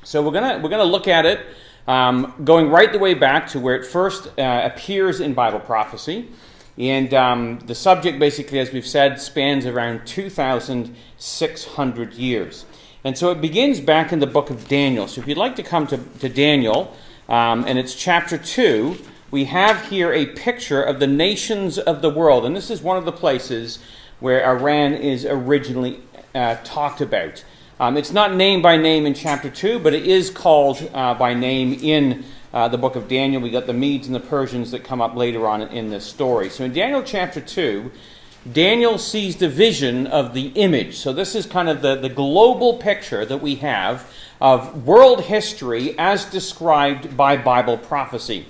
So we're gonna look at it going right the way back to where it first appears in Bible prophecy. And the subject, basically, as we've said, spans around 2,600 years. And so it begins back in the book of Daniel. So if you'd like to come to Daniel, and it's chapter 2, we have here a picture of the nations of the world. And this is one of the places where Iran is originally talked about. It's not named by name in chapter 2, but it is called by name in the book of Daniel. We got the Medes and the Persians that come up later on in this story. So in Daniel chapter 2, Daniel sees the vision of the image. So this is kind of the global picture that we have of world history as described by Bible prophecy.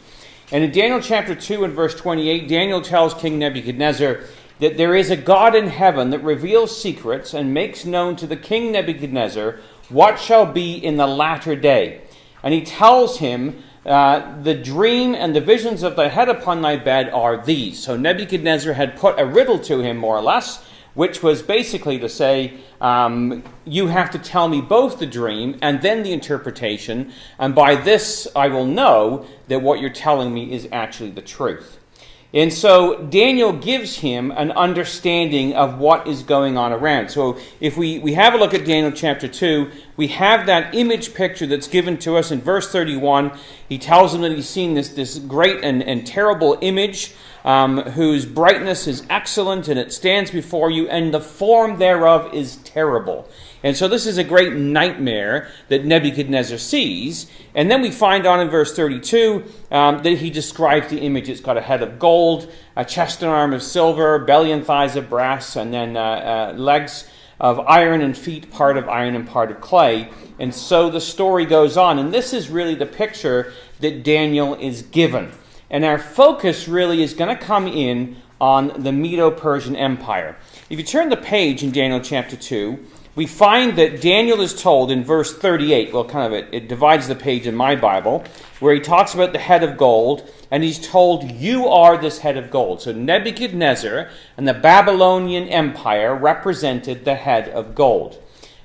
And in Daniel chapter 2 and verse 28, Daniel tells King Nebuchadnezzar that there is a God in heaven that reveals secrets and makes known to the king Nebuchadnezzar what shall be in the latter day. And he tells him, the dream and the visions of thy head upon thy bed are these. So Nebuchadnezzar had put a riddle to him, more or less, which was basically to say, you have to tell me both the dream and then the interpretation, and by this I will know that what you're telling me is actually the truth. And so Daniel gives him an understanding of what is going on around. So if we have a look at Daniel chapter 2, we have that image picture that's given to us in verse 31. He tells him that he's seen this great and terrible image, whose brightness is excellent, and it stands before you, and the form thereof is terrible. And so this is a great nightmare that Nebuchadnezzar sees. And then we find on in verse 32 that he describes the image. It's got a head of gold, a chest and arm of silver, belly and thighs of brass, and then legs of iron and feet, part of iron and part of clay. And so the story goes on. And this is really the picture that Daniel is given. And our focus really is going to come in on the Medo-Persian Empire. If you turn the page in Daniel chapter 2, we find that Daniel is told in verse 38, well, kind of it divides the page in my Bible, where he talks about the head of gold, and he's told, you are this head of gold. So Nebuchadnezzar and the Babylonian Empire represented the head of gold.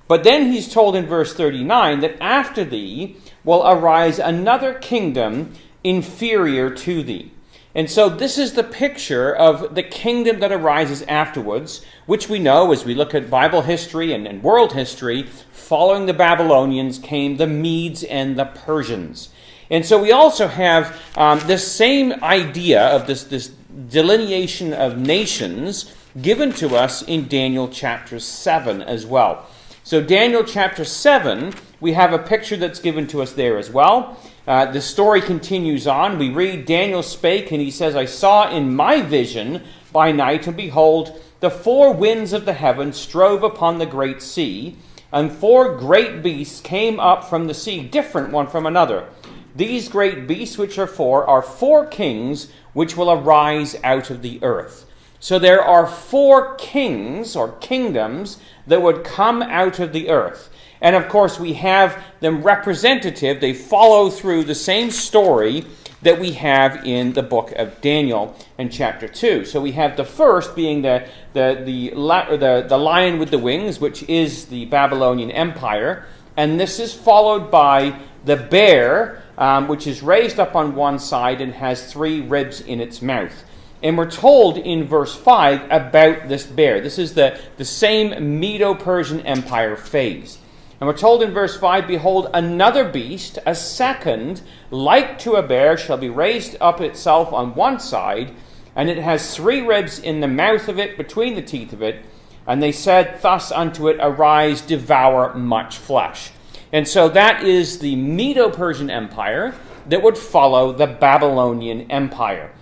But then he's told in verse 39 that after thee will arise another kingdom inferior to thee. And so this is the picture of the kingdom that arises afterwards, which we know as we look at Bible history and world history. Following the Babylonians came the Medes and the Persians. And so we also have this same idea of this delineation of nations given to us in Daniel chapter 7 as well. So Daniel chapter 7, we have a picture that's given to us there as well. The story continues on. We read, Daniel spake, and he says, I saw in my vision by night, and behold, the four winds of the heaven strove upon the great sea, and four great beasts came up from the sea, different one from another. These great beasts, which are four kings, which will arise out of the earth. So there are four kings, or kingdoms, that would come out of the earth. And of course, we have them representative. They follow through the same story that we have in the book of Daniel in chapter 2. So we have the first being the lion with the wings, which is the Babylonian Empire. And this is followed by the bear, which is raised up on one side and has three ribs in its mouth. And we're told in verse 5 about this bear. This is the same Medo-Persian Empire phase. And we're told in verse 5, behold, another beast, a second, like to a bear, shall be raised up itself on one side, and it has three ribs in the mouth of it, between the teeth of it. And they said thus unto it, arise, devour much flesh. And so that is the Medo-Persian Empire that would follow the Babylonian Empire.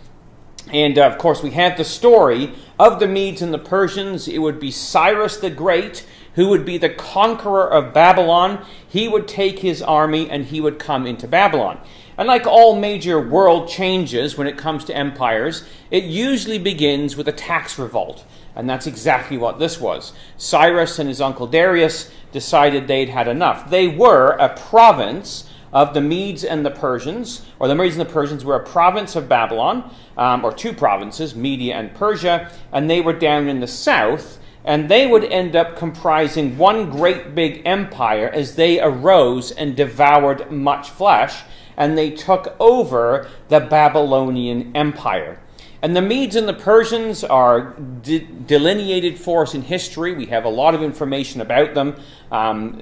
And of course, we have the story of the Medes and the Persians. It would be Cyrus the Great, who would be the conqueror of Babylon. He would take his army and he would come into Babylon. And like all major world changes when it comes to empires, it usually begins with a tax revolt. And that's exactly what this was. Cyrus and his uncle Darius decided they'd had enough. They were a province of the Medes and the Persians, or the Medes and the Persians were a province of Babylon, or two provinces, Media and Persia, and they were down in the south. and they would end up comprising one great big empire as they arose and devoured much flesh, and they took over the Babylonian Empire. And the Medes and the Persians are delineated for us in history. We have a lot of information about them.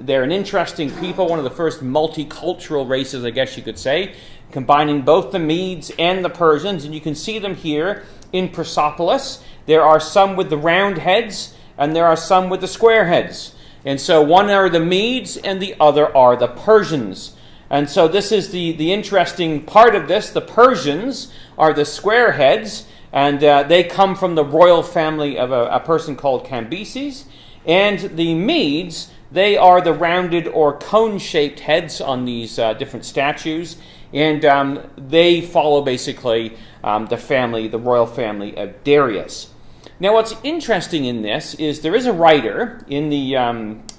They're an interesting people, one of the first multicultural races, I guess you could say, combining both the Medes and the Persians. And you can see them here in Persepolis. There are some with the round heads, and there are some with the square heads. And so one are the Medes, and the other are the Persians. And so this is the interesting part of this. The Persians are the square heads, and they come from the royal family of a person called Cambyses. And the Medes, they are the rounded or cone-shaped heads on these different statues. And they follow basically the royal family of Darius. Now, what's interesting in this is there is a writer in the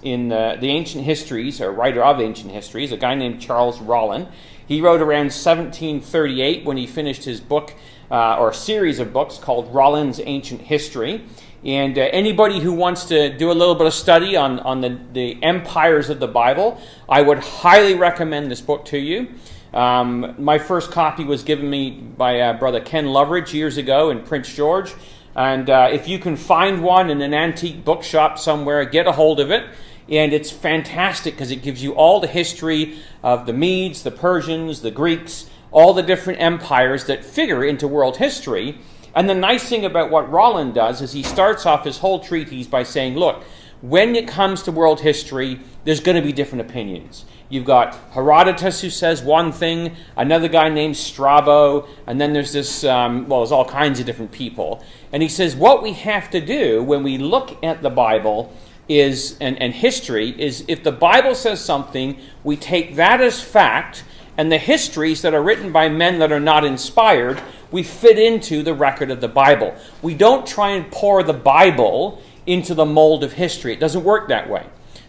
ancient histories, or writer of ancient histories, a guy named Charles Rollin. He wrote around 1738 when he finished his book, or series of books called Rollin's Ancient History. And anybody who wants to do a little bit of study on the empires of the Bible, I would highly recommend this book to you. My first copy was given me by Brother Ken Loveridge years ago in Prince George. And if you can find one in an antique bookshop somewhere, get a hold of it. And it's fantastic because it gives you all the history of the Medes, the Persians, the Greeks, all the different empires that figure into world history. And the nice thing about what Rollin does is he starts off his whole treatise by saying, look, when it comes to world history, there's going to be different opinions. You've got Herodotus who says one thing, another guy named Strabo, and then there's this, there's all kinds of different people. And he says what we have to do when we look at the Bible is, and history, is if the Bible says something, we take that as fact, and the histories that are written by men that are not inspired, we fit into the record of the Bible. We don't try and pour the Bible into the mold of history. It doesn't work that way.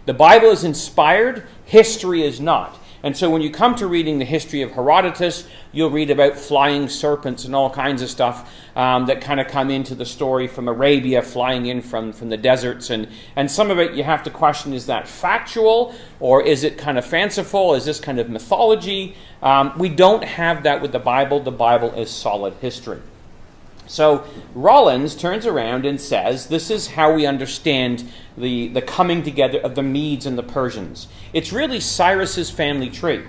The Bible is inspired, history is not. And so when you come to reading the history of Herodotus, you'll read about flying serpents and all kinds of stuff that kind of come into the story from Arabia, flying in from the deserts. And some of it you have to question, is that factual or is it kind of fanciful? Is this kind of mythology? We don't have that with the Bible. The Bible is solid history. So Rollins turns around and says, this is how we understand the coming together of the Medes and the Persians. It's really Cyrus's family tree.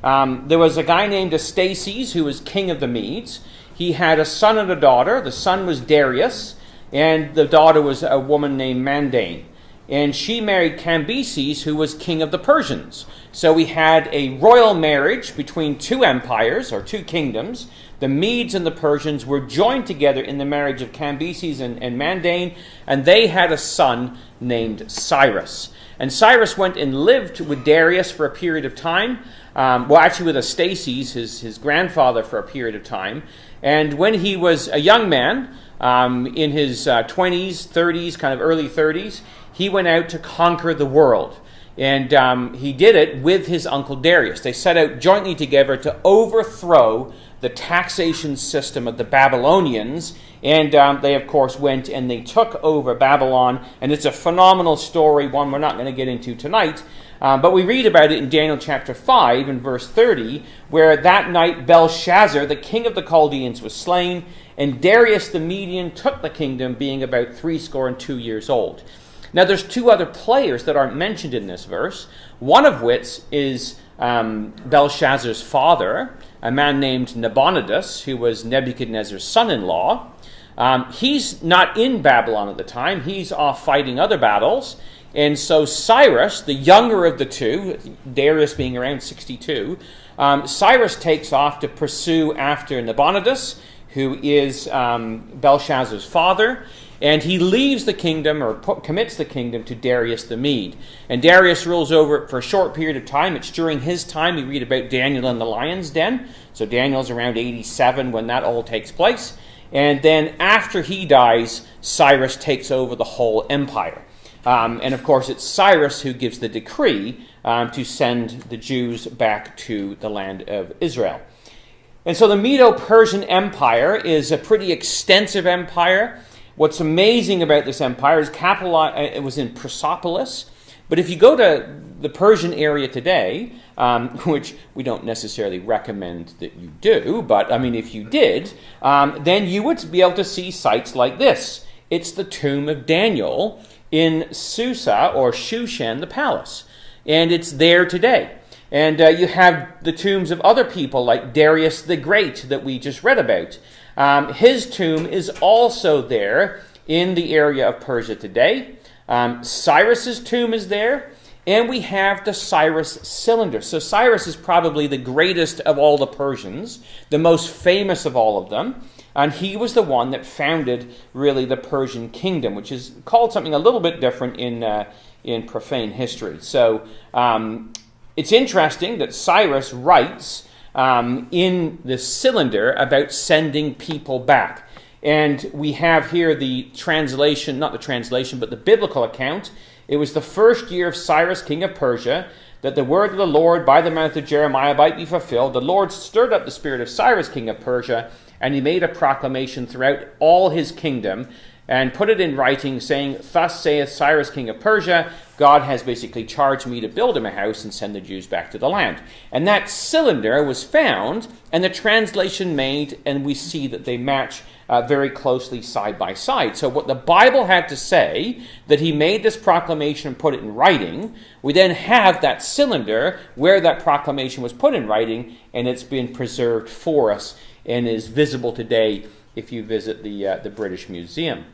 There was a guy named Astyages who was king of the Medes. He had a son and a daughter. The son was Darius, and the daughter was a woman named Mandane. And she married Cambyses, who was king of the Persians. So we had a royal marriage between two empires, or two kingdoms. The Medes and the Persians were joined together in the marriage of Cambyses and Mandane, and they had a son named Cyrus. And Cyrus went and lived with Darius for a period of time, with Astyages, his grandfather, for a period of time. And when he was a young man, in his 20s, 30s, kind of early 30s, he went out to conquer the world. And he did it with his uncle Darius. They set out jointly together to overthrow the taxation system of the Babylonians. And they, of course, went and they took over Babylon. And it's a phenomenal story, one we're not going to get into tonight. But we read about it in Daniel chapter 5 and verse 30, where that night Belshazzar, the king of the Chaldeans, was slain, and Darius the Median took the kingdom, being about 62 years old. Now there's two other players that aren't mentioned in this verse, one of which is Belshazzar's father, a man named Nabonidus, who was Nebuchadnezzar's son-in-law. He's not in Babylon at the time. He's off fighting other battles. And so Cyrus, the younger of the two, Darius being around 62, Cyrus takes off to pursue after Nabonidus, who is Belshazzar's father, and he leaves the kingdom, or commits the kingdom, to Darius the Mede. And Darius rules over it for a short period of time. It's during his time we read about Daniel in the lion's den. So Daniel's around 87 when that all takes place. And then after he dies, Cyrus takes over the whole empire. And of course, it's Cyrus who gives the decree to send the Jews back to the land of Israel. And so the Medo-Persian Empire is a pretty extensive empire. what's amazing about this empire is it was in Persepolis. But if you go to the Persian area today, which we don't necessarily recommend that you do, but I mean, if you did, then you would be able to see sites like this. It's the tomb of Daniel in Susa, or Shushan, the palace. And it's there today. And you have the tombs of other people like Darius the Great that we just read about. His tomb is also there in the area of Persia today. Cyrus's tomb is there. And we have the Cyrus cylinder. So Cyrus is probably the greatest of all the Persians, the most famous of all of them. And he was the one that founded, really, the Persian kingdom, which is called something a little bit different in profane history. So it's interesting that Cyrus writes in the cylinder about sending people back. And we have here the translation, not the translation, but the biblical account. It was the first year of Cyrus, king of Persia, that the word of the Lord by the mouth of Jeremiah might be fulfilled. The Lord stirred up the spirit of Cyrus, king of Persia, and he made a proclamation throughout all his kingdom and put it in writing, saying, "Thus saith Cyrus, king of Persia, God has basically charged me to build him a house and send the Jews back to the land." And that cylinder was found, and the translation made, and we see that they match very closely side by side. So what the Bible had to say, that he made this proclamation and put it in writing, we then have that cylinder where that proclamation was put in writing, and it's been preserved for us and is visible today if you visit the British Museum.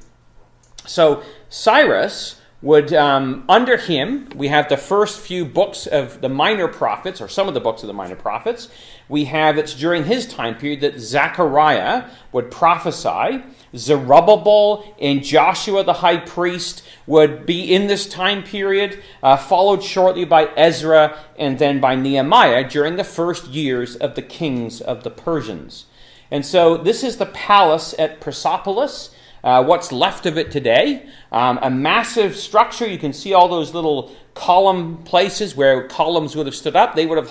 So Cyrus would, under him, we have the first few books of the minor prophets, or some of the books of the minor prophets. We have, it's during his time period that Zechariah would prophesy. Zerubbabel and Joshua the high priest would be in this time period, followed shortly by Ezra and then by Nehemiah during the first years of the kings of the Persians. And so this is the palace at Persepolis, what's left of it today. A massive structure. You can see all those little column places where columns would have stood up. They would have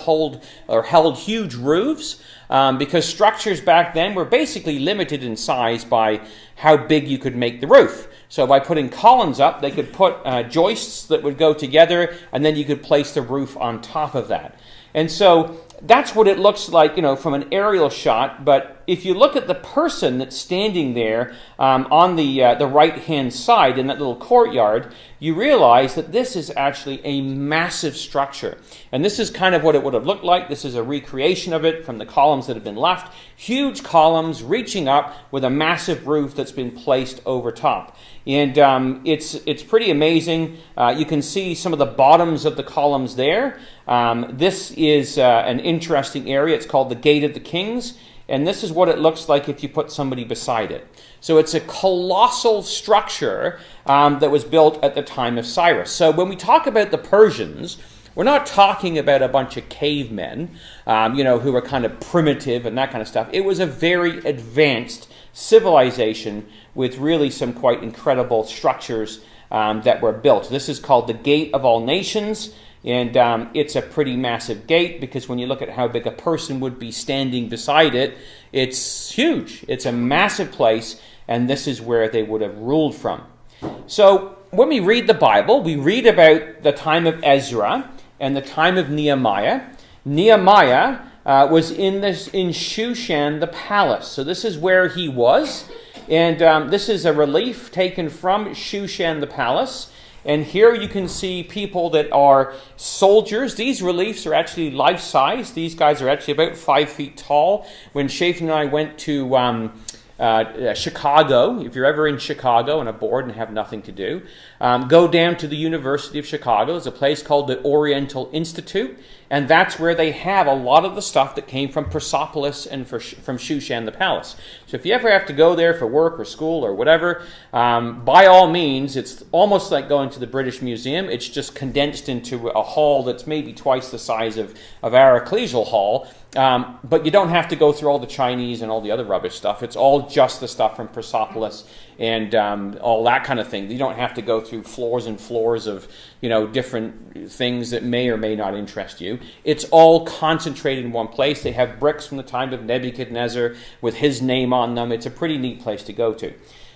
held huge roofs because structures back then were basically limited in size by how big you could make the roof. So by putting columns up, they could put joists that would go together, and then you could place the roof on top of that. And so that's what it looks like, from an aerial shot. But if you look at the person that's standing there on the right-hand side in that little courtyard, you realize that this is actually a massive structure. And this is kind of what it would have looked like. This is a recreation of it from the columns that have been left. Huge columns reaching up with a massive roof that's been placed over top. And it's pretty amazing. You can see some of the bottoms of the columns there. This is an interesting area. It's called the Gate of the Kings. And this is what it looks like if you put somebody beside it. So it's a colossal structure that was built at the time of Cyrus. So when we talk about the Persians, we're not talking about a bunch of cavemen, who were kind of primitive and that kind of stuff. It was a very advanced civilization with really some quite incredible structures that were built. This is called the Gate of All Nations. And it's a pretty massive gate because when you look at how big a person would be standing beside it, it's huge. It's a massive place, and this is where they would have ruled from. So when we read the Bible, we read about the time of Ezra and the time of Nehemiah. Nehemiah was in Shushan, the palace. So this is where he was. And this is a relief taken from Shushan, the palace. And here you can see people that are soldiers. These reliefs are actually life-size. These guys are actually about 5 feet tall. When Shafin and I went to Chicago, if you're ever in Chicago and are bored and have nothing to do, go down to the University of Chicago. There's a place called the Oriental Institute, and that's where they have a lot of the stuff that came from Persepolis and from Shushan the palace. So if you ever have to go there for work or school or whatever, by all means, it's almost like going to the British Museum. It's just condensed into a hall that's maybe twice the size of our ecclesial hall. But you don't have to go through all the Chinese and all the other rubbish stuff. It's all just the stuff from Persepolis and all that kind of thing. You don't have to go through floors and floors of different things that may or may not interest you. It's all concentrated in one place. They have bricks from the time of Nebuchadnezzar with his name on them. It's a pretty neat place to go to.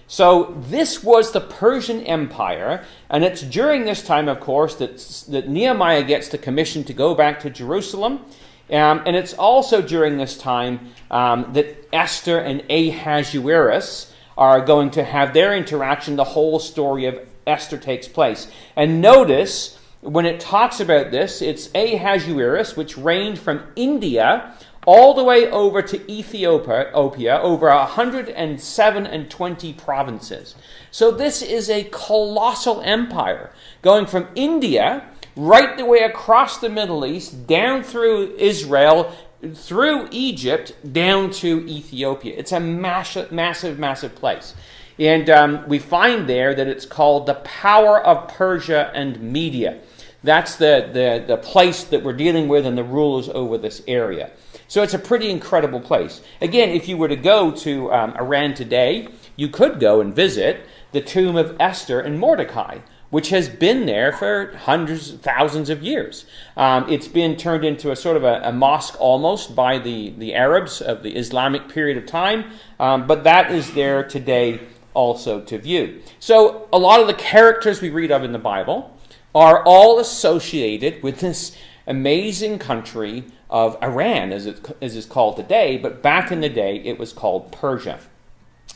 So this was the Persian Empire, and it's during this time, of course, that Nehemiah gets the commission to go back to Jerusalem. And it's also during this time that Esther and Ahasuerus are going to have their interaction. The whole story of Esther takes place. And notice, when it talks about this, it's Ahasuerus, which reigned from India all the way over to Ethiopia, over 120 provinces. So this is a colossal empire, going from India right the way across the Middle East, down through Israel, through Egypt, down to Ethiopia. It's a massive, massive, massive place. And we find there that it's called the power of Persia and Media. That's the place that we're dealing with and the rulers over this area. So it's a pretty incredible place. Again, if you were to go to Iran today, you could go and visit the tomb of Esther and Mordecai, which has been there for hundreds, thousands of years. It's been turned into a sort of a mosque almost by the Arabs of the Islamic period of time, but that is there today also to view. So a lot of the characters we read of in the Bible are all associated with this amazing country of Iran, as it's called today, but back in the day it was called Persia.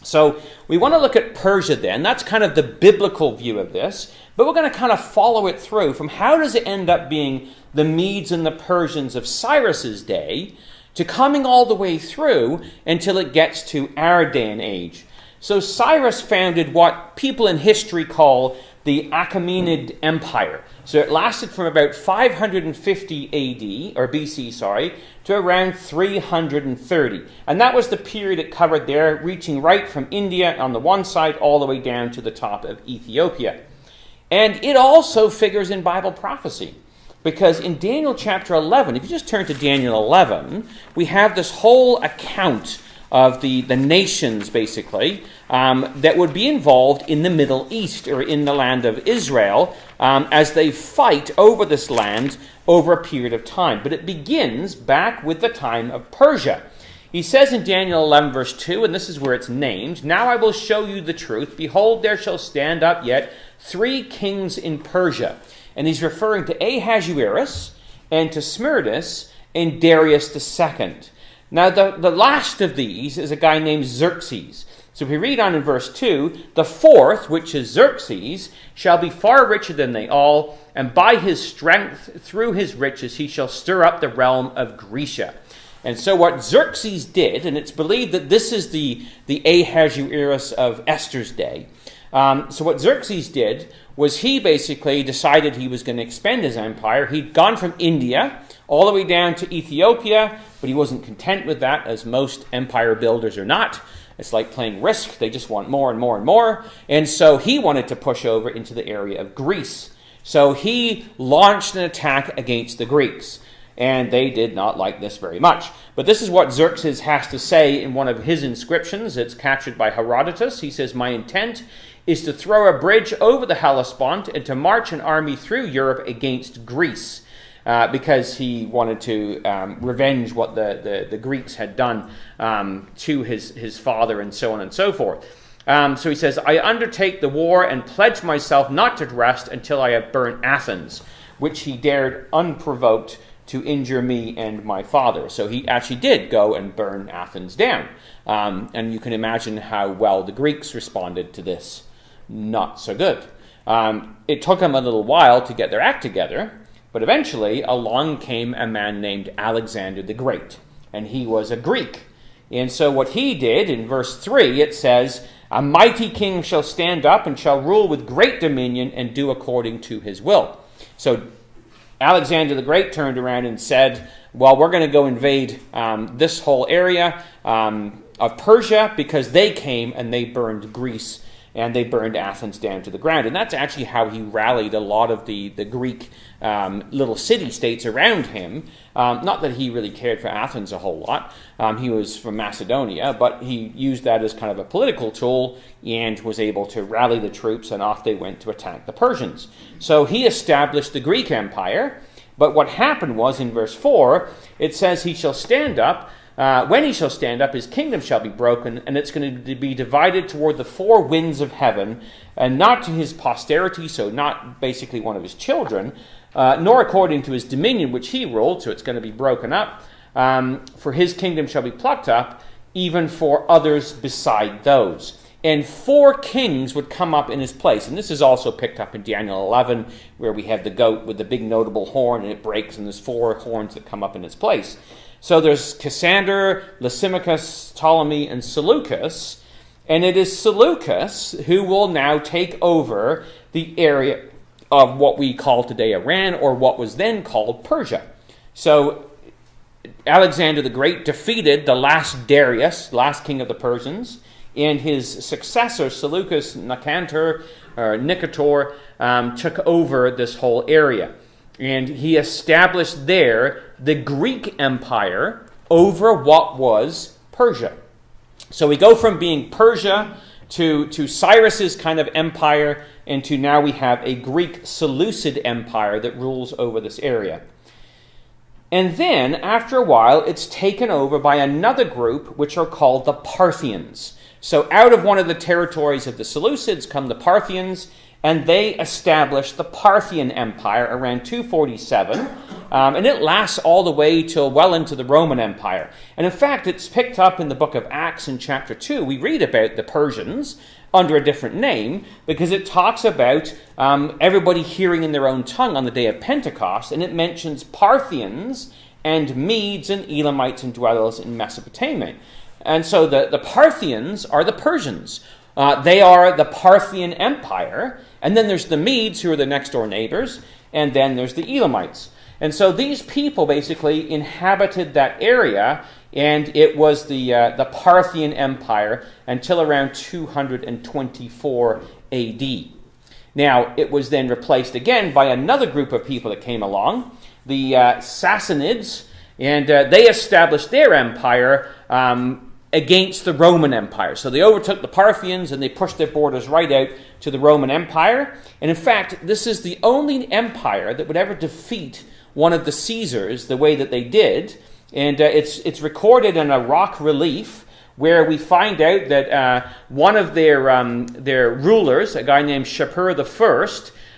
So we want to look at Persia then. That's kind of the biblical view of this, but we're going to kind of follow it through from how does it end up being the Medes and the Persians of Cyrus's day to coming all the way through until it gets to our day and age. So Cyrus founded what people in history call the Achaemenid Empire. So it lasted from about 550 AD, or BC, to around 330. And that was the period it covered there, reaching right from India on the one side all the way down to the top of Ethiopia. And it also figures in Bible prophecy. Because in Daniel chapter 11, if you just turn to Daniel 11, we have this whole account of the nations, basically, that would be involved in the Middle East or in the land of Israel as they fight over this land over a period of time. But it begins back with the time of Persia. He says in Daniel 11 verse 2, and this is where it's named, "Now I will show you the truth. Behold, there shall stand up yet 3 kings in Persia." And he's referring to Ahasuerus and to Smerdis and Darius II. Now, the last of these is a guy named Xerxes. So if we read on in verse 2, "The fourth, which is Xerxes, shall be far richer than they all, and by his strength, through his riches, he shall stir up the realm of Grecia." And so what Xerxes did, and it's believed that this is the Ahasuerus of Esther's day. So what Xerxes did was he basically decided he was going to expand his empire. He'd gone from India all the way down to Ethiopia, but he wasn't content with that, as most empire builders are not. It's like playing Risk. They just want more and more and more. And so he wanted to push over into the area of Greece. So he launched an attack against the Greeks. And they did not like this very much. But this is what Xerxes has to say in one of his inscriptions. It's captured by Herodotus. He says, "My intent is to throw a bridge over the Hellespont and to march an army through Europe against Greece." Because he wanted to revenge what the Greeks had done to his father and so on and so forth. So he says, "I undertake the war and pledge myself not to rest until I have burnt Athens," which he dared unprovoked to injure me and my father. So he actually did go and burn Athens down. And you can imagine how well the Greeks responded to this. Not so good. It took them a little while to get their act together, but eventually along came a man named Alexander the Great, and he was a Greek. And so what he did, in verse 3, it says, "A mighty king shall stand up and shall rule with great dominion and do according to his will." So Alexander the Great turned around and said, well, we're going to go invade this whole area of Persia, because they came and they burned Greece and they burned Athens down to the ground. And that's actually how he rallied a lot of the Greek little city-states around him. Not that he really cared for Athens a whole lot. He was from Macedonia, but he used that as kind of a political tool and was able to rally the troops, and off they went to attack the Persians. So he established the Greek Empire, but what happened was, in verse 4, it says, "He shall stand up when he shall stand up, his kingdom shall be broken, and it's going to be divided toward the four winds of heaven, and not to his posterity, so not basically one of his children, nor according to his dominion which he ruled, so it's going to be broken up. For his kingdom shall be plucked up, even for others beside those. And 4 kings would come up in his place. And this is also picked up in Daniel 11, where we have the goat with the big notable horn, and it breaks, and there's 4 horns that come up in its place. So there's Cassander, Lysimachus, Ptolemy, and Seleucus. And it is Seleucus who will now take over the area of what we call today Iran, or what was then called Persia. So Alexander the Great defeated the last Darius, last king of the Persians, and his successor, Seleucus Nicator, took over this whole area. And he established there the Greek Empire over what was Persia. So we go from being Persia to Cyrus's kind of empire, and to now we have a Greek Seleucid empire that rules over this area. And then, after a while, it's taken over by another group, which are called the Parthians. So out of one of the territories of the Seleucids come the Parthians, and they establish the Parthian Empire around 247, and it lasts all the way till well into the Roman Empire. And in fact, it's picked up in the book of Acts in chapter 2. We read about the Persians under a different name, because it talks about everybody hearing in their own tongue on the day of Pentecost, and it mentions Parthians and Medes and Elamites and dwellers in Mesopotamia. And so the Parthians are the Persians. They are the Parthian Empire, and then there's the Medes, who are the next door neighbors, and then there's the Elamites. And so these people basically inhabited that area, and it was the Parthian Empire until around 224 AD. Now, it was then replaced again by another group of people that came along, the Sassanids, and they established their empire against the Roman Empire. So they overtook the Parthians, and they pushed their borders right out to the Roman Empire. And in fact, this is the only empire that would ever defeat one of the Caesars the way that they did. And it's recorded in a rock relief, where we find out that one of their rulers, a guy named Shapur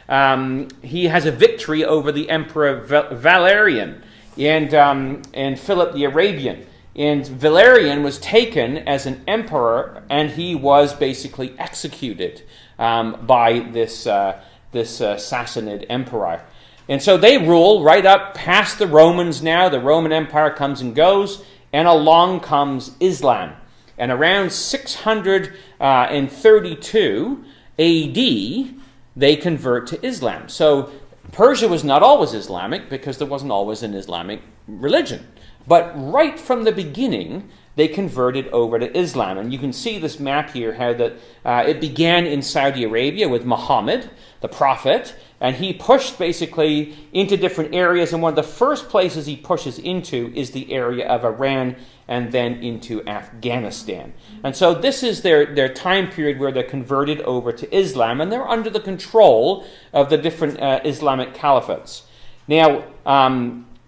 I, he has a victory over the Emperor Valerian and Philip the Arabian. And Valerian was taken as an emperor, and he was basically executed by this Sassanid emperor. And so they rule right up past the Romans now. The Roman Empire comes and goes, and along comes Islam. And around 632 AD, they convert to Islam. So Persia was not always Islamic, because there wasn't always an Islamic religion. But right from the beginning, they converted over to Islam. And you can see this map here, how that it began in Saudi Arabia with Muhammad, the prophet, and he pushed basically into different areas. And one of the first places he pushes into is the area of Iran, and then into Afghanistan. And so this is their time period where they're converted over to Islam, and they're under the control of the different Islamic caliphates. Now,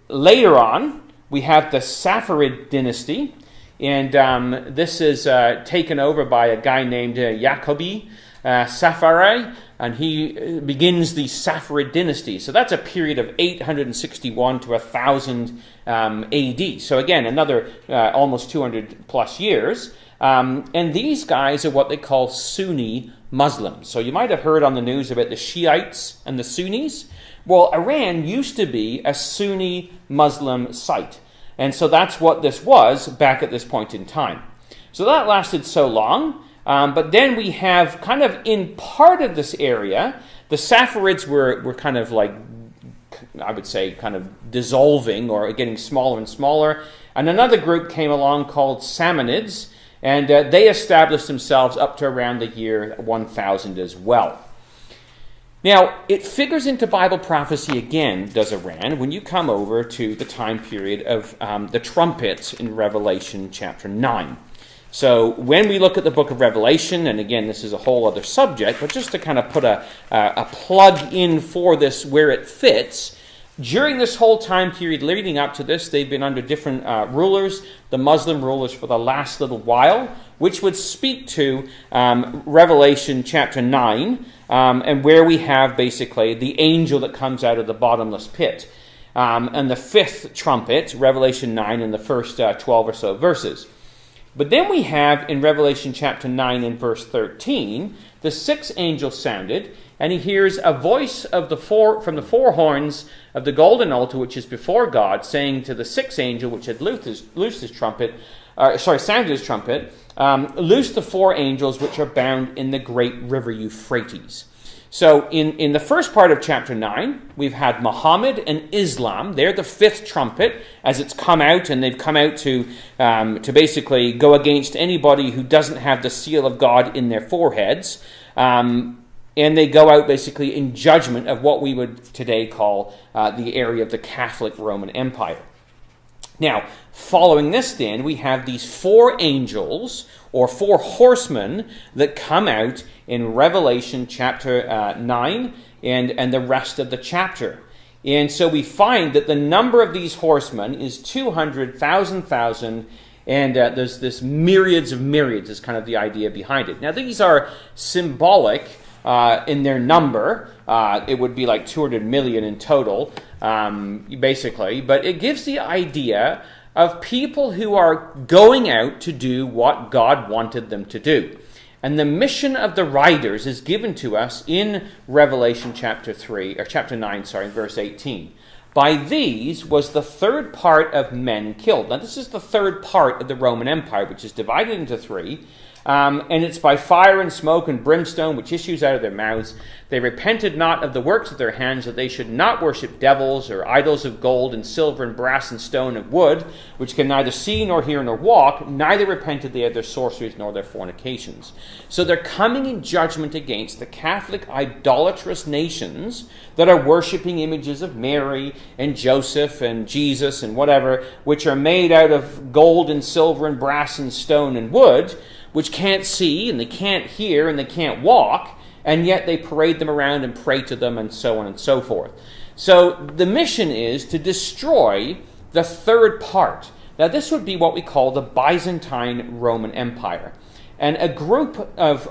later on, we have the Safarid dynasty, and this is taken over by a guy named Yaqubi Safarai, and he begins the Safarid dynasty. So that's a period of 861 to 1000 AD. So again, another almost 200 plus years. And these guys are what they call Sunni Muslims. So you might have heard on the news about the Shiites and the Sunnis. Well, Iran used to be a Sunni Muslim site. And so that's what this was back at this point in time. So that lasted so long. But then we have kind of in part of this area, the Safarids were kind of like, I would say, kind of dissolving or getting smaller and smaller. And another group came along called Samanids, and they established themselves up to around the year 1000 as well. Now, it figures into Bible prophecy again, does Iran, when you come over to the time period of the trumpets in Revelation chapter 9. So when we look at the book of Revelation, and again, this is a whole other subject, but just to kind of put a plug in for this where it fits, During this whole time period leading up to this, they've been under different rulers, the Muslim rulers for the last little while, which would speak to Revelation chapter 9, and where we have basically the angel that comes out of the bottomless pit. And the fifth trumpet, Revelation 9, in the first 12 or so verses. But then we have in Revelation chapter 9 and verse 13, the sixth angel sounded, and he hears a voice of from the four horns of the golden altar which is before God, saying to the sixth angel which had sounded his trumpet, loose the four angels which are bound in the great river Euphrates. So in the first part of chapter 9, we've had Muhammad and Islam. They're the fifth trumpet as it's come out, and they've come out to basically go against anybody who doesn't have the seal of God in their foreheads. And they go out basically in judgment of what we would today call the area of the Catholic Roman Empire. Now, following this then, we have these four angels, or four horsemen, that come out in Revelation chapter 9 and the rest of the chapter. And so we find that the number of these horsemen is 200,000, and there's this myriads of myriads is kind of the idea behind it. Now, these are symbolic in their number. It would be like 200 million in total, basically. But it gives the idea of people who are going out to do what God wanted them to do. And the mission of the riders is given to us in Revelation chapter 9, verse 18. By these was the third part of men killed. Now this is the third part of the Roman Empire, which is divided into three. And it's by fire and smoke and brimstone which issues out of their mouths. They repented not of the works of their hands, that they should not worship devils or idols of gold and silver and brass and stone and wood, which can neither see nor hear nor walk, neither repented they of their sorceries nor their fornications. So they're coming in judgment against the Catholic idolatrous nations that are worshipping images of Mary and Joseph and Jesus and whatever, which are made out of gold and silver and brass and stone and wood, which can't see, and they can't hear, and they can't walk, and yet they parade them around and pray to them, and so on and so forth. So the mission is to destroy the third part. Now this would be what we call the Byzantine Roman Empire. And a group of,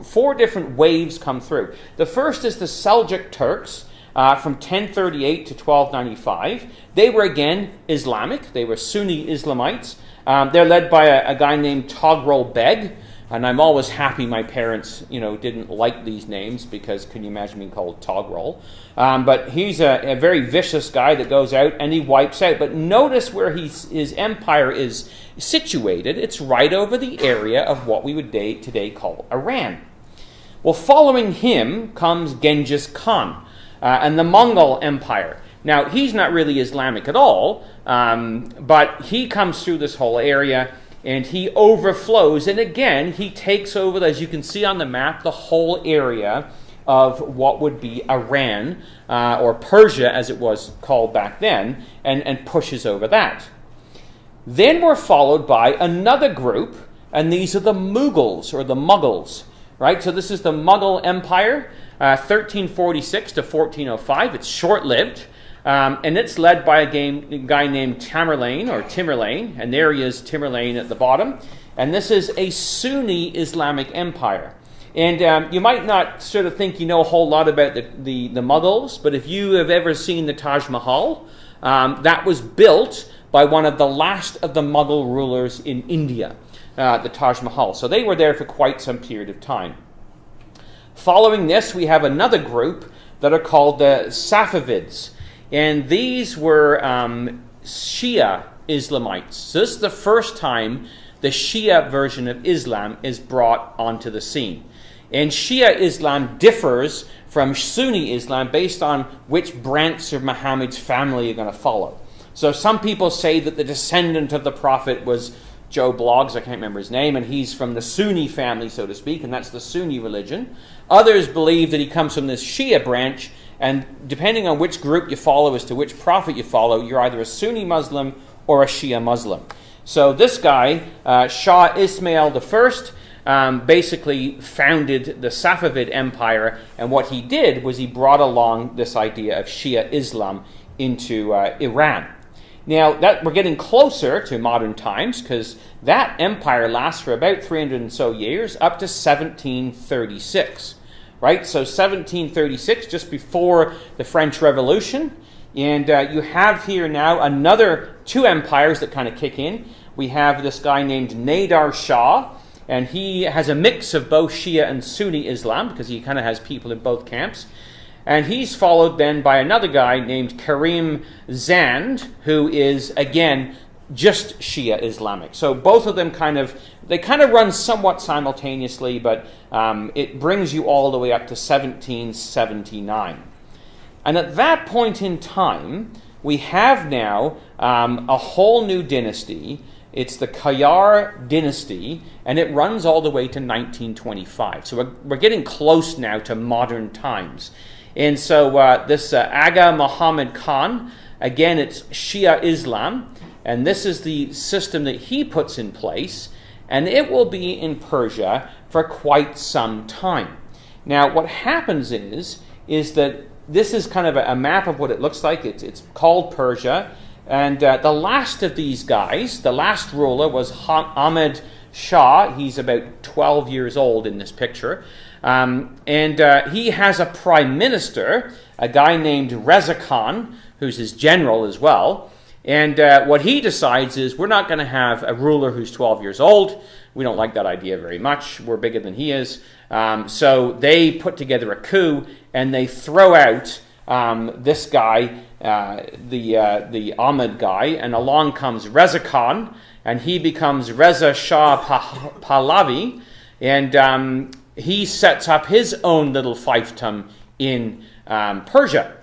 four different waves come through. The first is the Seljuk Turks, from 1038 to 1295. They were again Islamic. They were Sunni Islamites. They're led by a guy named Togrul Beg, and I'm always happy my parents, didn't like these names, because can you imagine being called Togrul? But he's a very vicious guy that goes out and he wipes out. But notice where his empire is situated. It's right over the area of what we would today call Iran. Well, following him comes Genghis Khan and the Mongol Empire. Now, he's not really Islamic at all, but he comes through this whole area, and he overflows. And again, he takes over, as you can see on the map, the whole area of what would be Iran, or Persia, as it was called back then, and pushes over that. Then we're followed by another group, and these are the Mughals, or the Muggles, right? So this is the Mughal Empire, 1346 to 1405. It's short-lived. And it's led by a guy named Tamerlane, and there he is, Tamerlane at the bottom. And this is a Sunni Islamic empire. And you might not sort of think you know a whole lot about the Mughals, but if you have ever seen the Taj Mahal, that was built by one of the last of the Mughal rulers in India, the Taj Mahal. So they were there for quite some period of time. Following this, we have another group that are called the Safavids. And these were Shia Islamites. So this is the first time the Shia version of Islam is brought onto the scene. And Shia Islam differs from Sunni Islam based on which branch of Muhammad's family you're going to follow. So some people say that the descendant of the Prophet was Joe Bloggs, I can't remember his name, and he's from the Sunni family, so to speak, and that's the Sunni religion. Others believe that he comes from this Shia branch, and depending on which group you follow as to which prophet you follow, you're either a Sunni Muslim or a Shia Muslim. So this guy, Shah Ismail I, basically founded the Safavid Empire, and what he did was he brought along this idea of Shia Islam into Iran. Now, that we're getting closer to modern times because that empire lasts for about 300 and so years, up to 1736, right? So 1736, just before the French Revolution. And you have here now another two empires that kind of kick in. We have this guy named Nader Shah, and he has a mix of both Shia and Sunni Islam because he kind of has people in both camps. And he's followed then by another guy named Karim Zand, who is, again, just Shia Islamic. So both of them kind of run somewhat simultaneously, but it brings you all the way up to 1779. And at that point in time, we have now a whole new dynasty. It's the Qajar dynasty, and it runs all the way to 1925. So we're getting close now to modern times. And so this Aga Muhammad Khan, again, it's Shia Islam, and this is the system that he puts in place, and it will be in Persia for quite some time. Now, what happens is that this is kind of a map of what it looks like. It's called Persia, and the last of these guys, the last ruler, was Ahmed Shah. He's about 12 years old in this picture. And he has a prime minister, a guy named Reza Khan, who's his general as well. And what he decides is, we're not going to have a ruler who's 12 years old. We don't like that idea very much. We're bigger than he is. So they put together a coup, and they throw out this guy, the Ahmed guy, and along comes Reza Khan, and he becomes Reza Shah Pahlavi, and he sets up his own little fiefdom in Persia.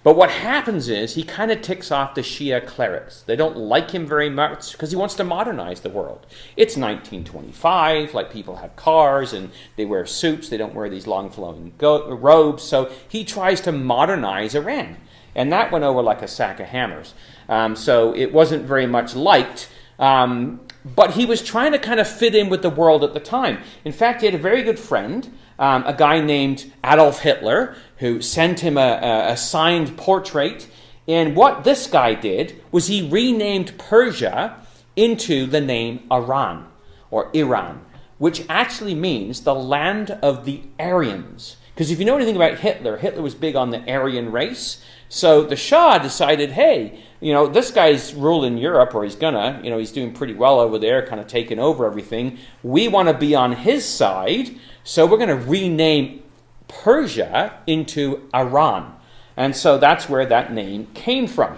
But what happens is he kind of ticks off the Shia clerics. They don't like him very much because he wants to modernize the world. It's 1925, like people have cars and they wear suits. They don't wear these long flowing robes. So he tries to modernize Iran. And that went over like a sack of hammers. So it wasn't very much liked. But he was trying to kind of fit in with the world at the time. In fact, he had a very good friend, a guy named Adolf Hitler, who sent him a signed portrait. And what this guy did was he renamed Persia into the name Iran, or Iran, which actually means the land of the Aryans. Because if you know anything about Hitler, Hitler was big on the Aryan race. So the Shah decided, hey, this guy's ruling Europe, or he's gonna, he's doing pretty well over there, kind of taking over everything. We want to be on his side, so we're going to rename Persia into Iran. And so that's where that name came from.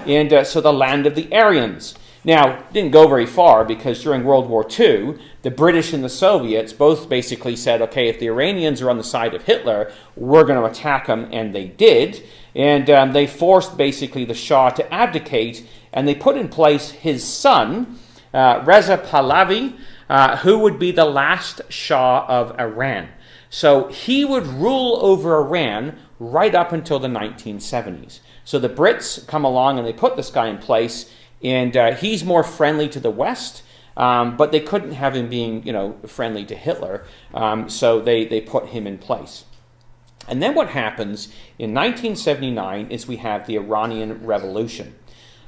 And so the land of the Aryans. Now, it didn't go very far because during World War II, the British and the Soviets both basically said, okay, if the Iranians are on the side of Hitler, we're going to attack them, and they did. And they forced basically the Shah to abdicate, and they put in place his son, Reza Pahlavi, who would be the last Shah of Iran. So he would rule over Iran right up until the 1970s. So the Brits come along and they put this guy in place, and he's more friendly to the West, but they couldn't have him being, friendly to Hitler, so they put him in place. And then what happens in 1979 is we have the Iranian Revolution.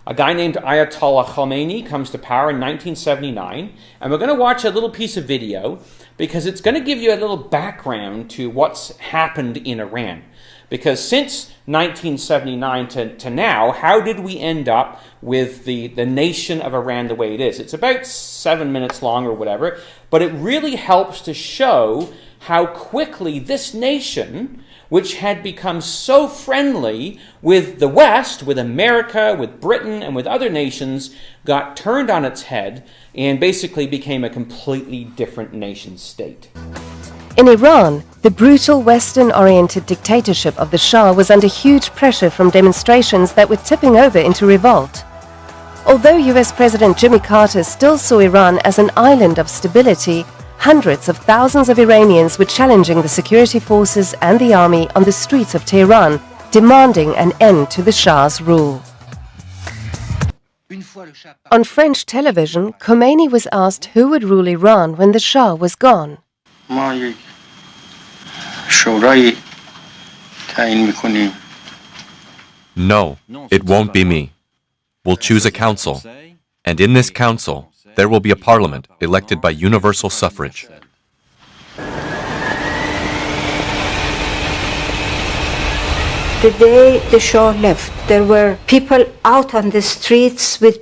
A guy named Ayatollah Khomeini comes to power in 1979, and we're going to watch a little piece of video because it's going to give you a little background to what's happened in Iran. Because since 1979 to now, how did we end up with the nation of Iran the way it is? It's about 7 minutes long or whatever, but it really helps to show how quickly this nation, which had become so friendly with the West, with America, with Britain, and with other nations, got turned on its head and basically became a completely different nation state. In Iran, the brutal Western-oriented dictatorship of the Shah was under huge pressure from demonstrations that were tipping over into revolt. Although US President Jimmy Carter still saw Iran as an island of stability, hundreds of thousands of Iranians were challenging the security forces and the army on the streets of Tehran, demanding an end to the Shah's rule. On French television, Khomeini was asked who would rule Iran when the Shah was gone. ما یک شورای تعیین میکنیم No, it won't be me. We'll choose a council, and in this council, there will be a parliament elected by universal suffrage. The day the Shah left, there were people out on the streets with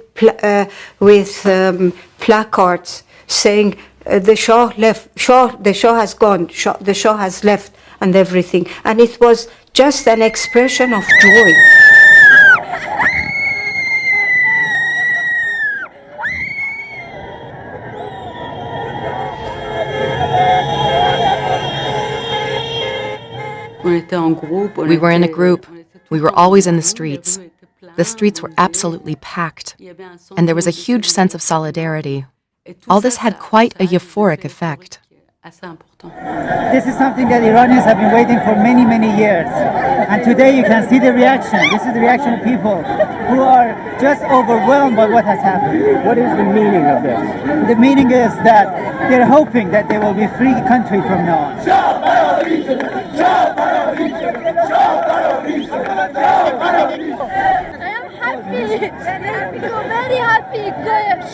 placards saying, "The Shah left. The Shah has gone. The Shah has left," and everything. And it was just an expression of joy. We were in a group. We were always in the streets. The streets were absolutely packed, and there was a huge sense of solidarity. All this had quite a euphoric effect. This is something that Iranians have been waiting for many, many years. And today you can see the reaction. This is the reaction of people who are just overwhelmed by what has happened. What is the meaning of this? The meaning is that they're hoping that they will be a free country from now on. Very happy,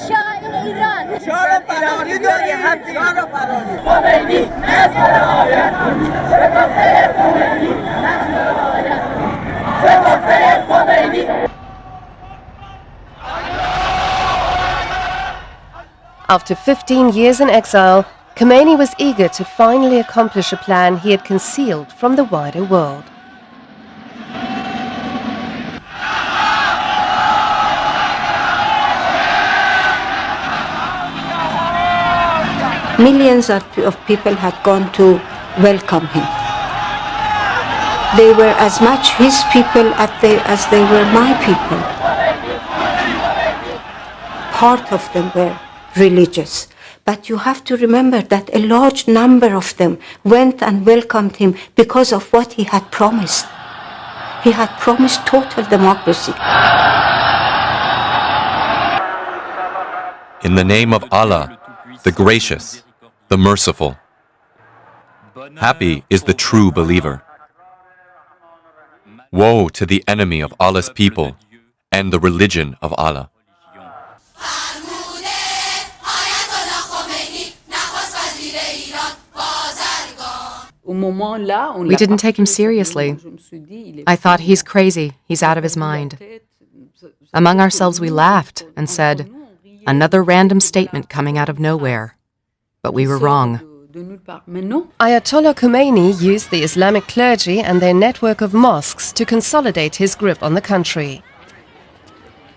Shah in Iran. After 15 years in exile, Khomeini was eager to finally accomplish a plan he had concealed from the wider world. Millions of people had gone to welcome him. They were as much his people as they were my people. Part of them were religious. But you have to remember that a large number of them went and welcomed him because of what he had promised. He had promised total democracy. In the name of Allah, the gracious, the merciful. Happy is the true believer. Woe to the enemy of Allah's people and the religion of Allah. We didn't take him seriously. I thought, he's crazy, he's out of his mind. Among ourselves we laughed and said, another random statement coming out of nowhere. But we were wrong. Ayatollah Khomeini used the Islamic clergy and their network of mosques to consolidate his grip on the country.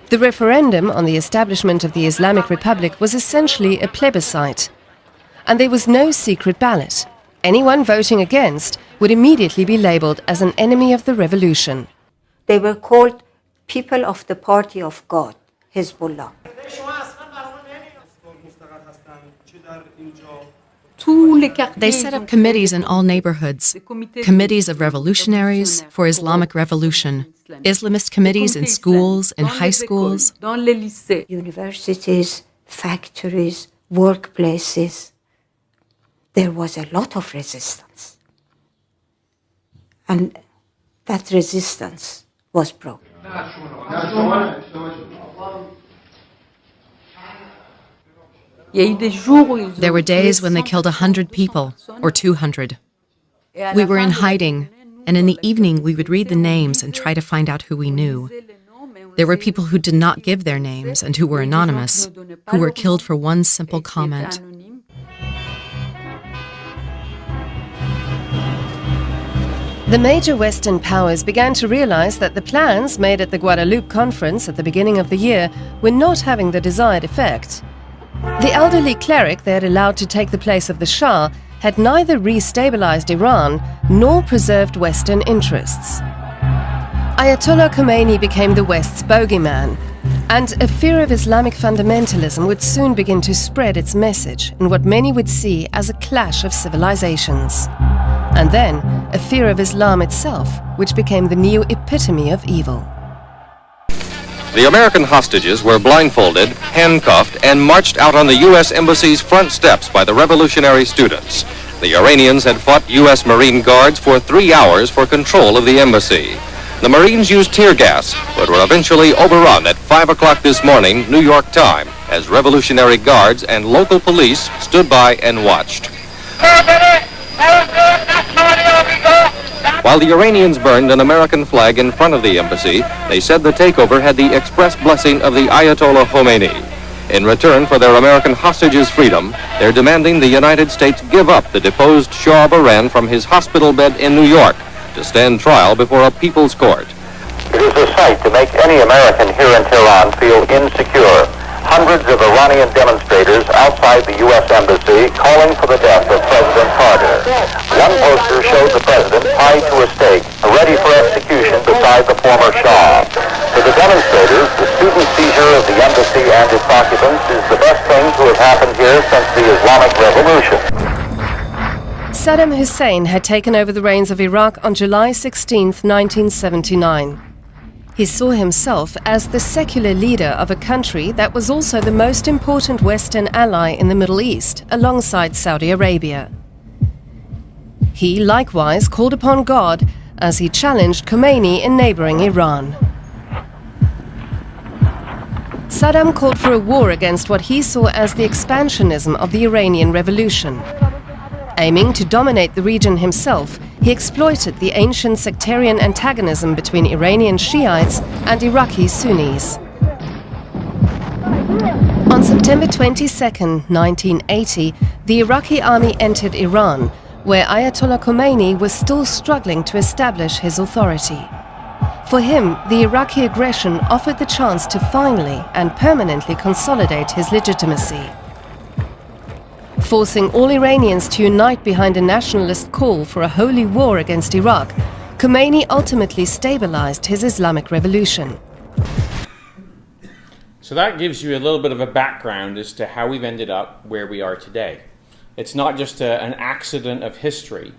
The referendum on the establishment of the Islamic Republic was essentially a plebiscite, and there was no secret ballot. Anyone voting against would immediately be labeled as an enemy of the revolution. They were called people of the party of God, Hezbollah. They set up committees in all neighborhoods, committees of revolutionaries for Islamic revolution, Islamist committees in schools, in high schools. Universities, factories, workplaces. There was a lot of resistance. And that resistance was broken. There were days when they killed 100 people, or 200. We were in hiding, and in the evening we would read the names and try to find out who we knew. There were people who did not give their names and who were anonymous, who were killed for one simple comment. The major Western powers began to realize that the plans made at the Guadeloupe conference at the beginning of the year were not having the desired effect. The elderly cleric they had allowed to take the place of the Shah had neither re-stabilized Iran nor preserved Western interests. Ayatollah Khomeini became the West's bogeyman, and a fear of Islamic fundamentalism would soon begin to spread its message in what many would see as a clash of civilizations. And then, a fear of Islam itself, which became the new epitome of evil. The American hostages were blindfolded, handcuffed, and marched out on the U.S. Embassy's front steps by the revolutionary students. The Iranians had fought U.S. Marine Guards for 3 hours for control of the embassy. The Marines used tear gas, but were eventually overrun at 5 o'clock this morning, New York time, as Revolutionary Guards and local police stood by and watched. While the Iranians burned an American flag in front of the embassy, they said the takeover had the express blessing of the Ayatollah Khomeini. In return for their American hostages' freedom, they're demanding the United States give up the deposed Shah of Iran from his hospital bed in New York to stand trial before a people's court. It is a sight to make any American here in Tehran feel insecure. Hundreds of Iranian demonstrators outside the U.S. Embassy calling for the death of President Carter. One poster showed the president tied to a stake, ready for execution beside the former Shah. For the demonstrators, the student seizure of the embassy and its occupants is the best thing to have happened here since the Islamic Revolution. Saddam Hussein had taken over the reins of Iraq on July 16, 1979. He saw himself as the secular leader of a country that was also the most important Western ally in the Middle East, alongside Saudi Arabia. He likewise called upon God as he challenged Khomeini in neighboring Iran. Saddam called for a war against what he saw as the expansionism of the Iranian Revolution. Aiming to dominate the region himself, he exploited the ancient sectarian antagonism between Iranian Shiites and Iraqi Sunnis. On September 22, 1980, the Iraqi army entered Iran, where Ayatollah Khomeini was still struggling to establish his authority. For him, the Iraqi aggression offered the chance to finally and permanently consolidate his legitimacy. Forcing all Iranians to unite behind a nationalist call for a holy war against Iraq, Khomeini ultimately stabilized his Islamic revolution. So that gives you a little bit of a background as to how we've ended up where we are today. It's not just an accident of history.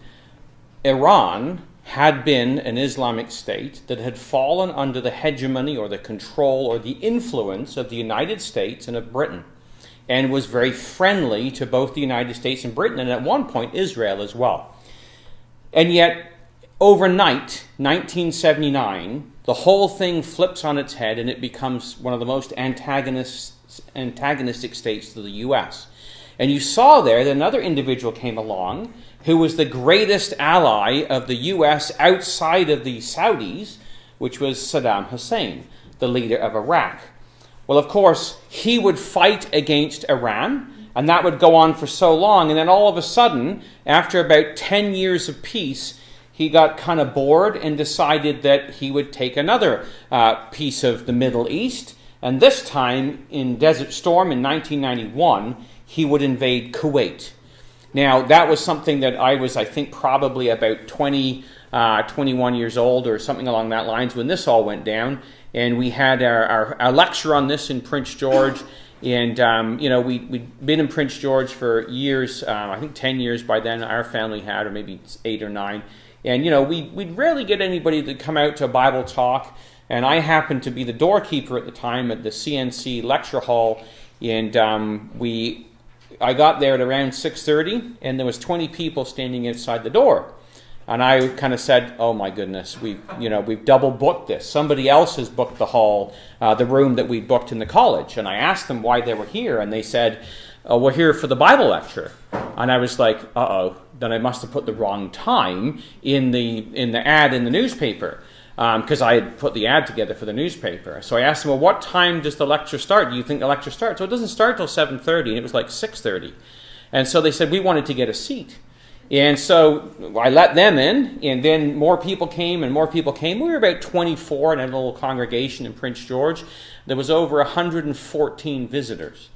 Iran had been an Islamic state that had fallen under the hegemony or the control or the influence of the United States and of Britain, and was very friendly to both the United States and Britain, and at one point Israel as well. And yet, overnight, 1979, the whole thing flips on its head and it becomes one of the most antagonistic states to the U.S. And you saw there that another individual came along who was the greatest ally of the U.S. outside of the Saudis, which was Saddam Hussein, the leader of Iraq. Well, of course, he would fight against Iran, and that would go on for so long, and then all of a sudden, after about 10 years of peace, he got kind of bored and decided that he would take another piece of the Middle East, and this time, in Desert Storm in 1991, he would invade Kuwait. Now, that was something that I was, I think, probably about 21 years old or something along that lines when this all went down. And we had our lecture on this in Prince George. And, we'd been in Prince George for years, I think 10 years by then our family had, or maybe 8 or 9. And, we'd rarely get anybody to come out to a Bible talk. And I happened to be the doorkeeper at the time at the CNC lecture hall. And I got there at around 6:30, and there was 20 people standing outside the door. And I kind of said, "Oh my goodness, we've double booked this. Somebody else has booked the hall, the room that we booked in the college." And I asked them why they were here, and they said, "Oh, we're here for the Bible lecture." And I was like, "Uh-oh, then I must have put the wrong time in the ad in the newspaper." Because I had put the ad together for the newspaper. So I asked them, "Well, what time does the lecture start? Do you think the lecture starts?" "So it doesn't start till 7:30, and it was like 6:30. And so they said, "We wanted to get a seat." And so I let them in, and then more people came and more people came. We were about 24 in a little congregation in Prince George. There was over 114 visitors,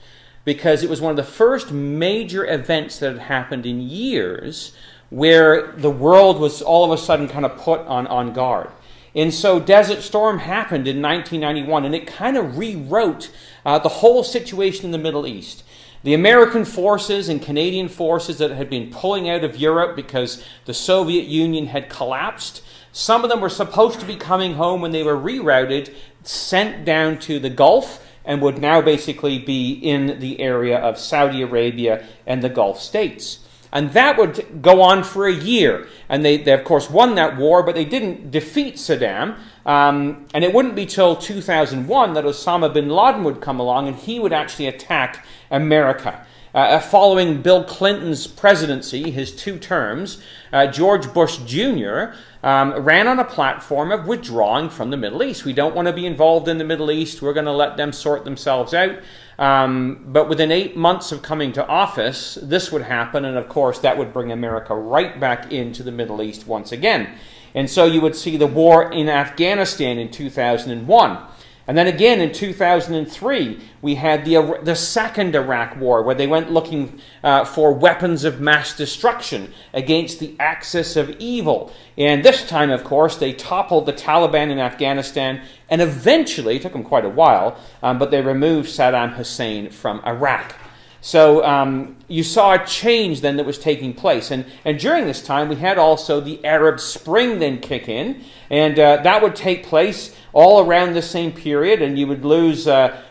because it was one of the first major events that had happened in years where the world was all of a sudden kind of put on guard. And so Desert Storm happened in 1991, and it kind of rewrote the whole situation in the Middle East. The American forces and Canadian forces that had been pulling out of Europe because the Soviet Union had collapsed, some of them were supposed to be coming home when they were rerouted, sent down to the Gulf, and would now basically be in the area of Saudi Arabia and the Gulf states. And that would go on for a year. And they of course, won that war, but they didn't defeat Saddam. And it wouldn't be till 2001 that Osama bin Laden would come along and he would actually attack America. Following Bill Clinton's presidency, his 2 terms, George Bush Jr. Ran on a platform of withdrawing from the Middle East. We don't want to be involved in the Middle East. We're going to let them sort themselves out. But within 8 months of coming to office, this would happen, and of course that would bring America right back into the Middle East once again. And so you would see the war in Afghanistan in 2001. And then again in 2003, we had the second Iraq war, where they went looking for weapons of mass destruction against the axis of evil. And this time, of course, they toppled the Taliban in Afghanistan, and eventually, it took them quite a while, but they removed Saddam Hussein from Iraq. So you saw a change then that was taking place. And during this time, we had also the Arab Spring then kick in, and that would take place all around the same period, and you would lose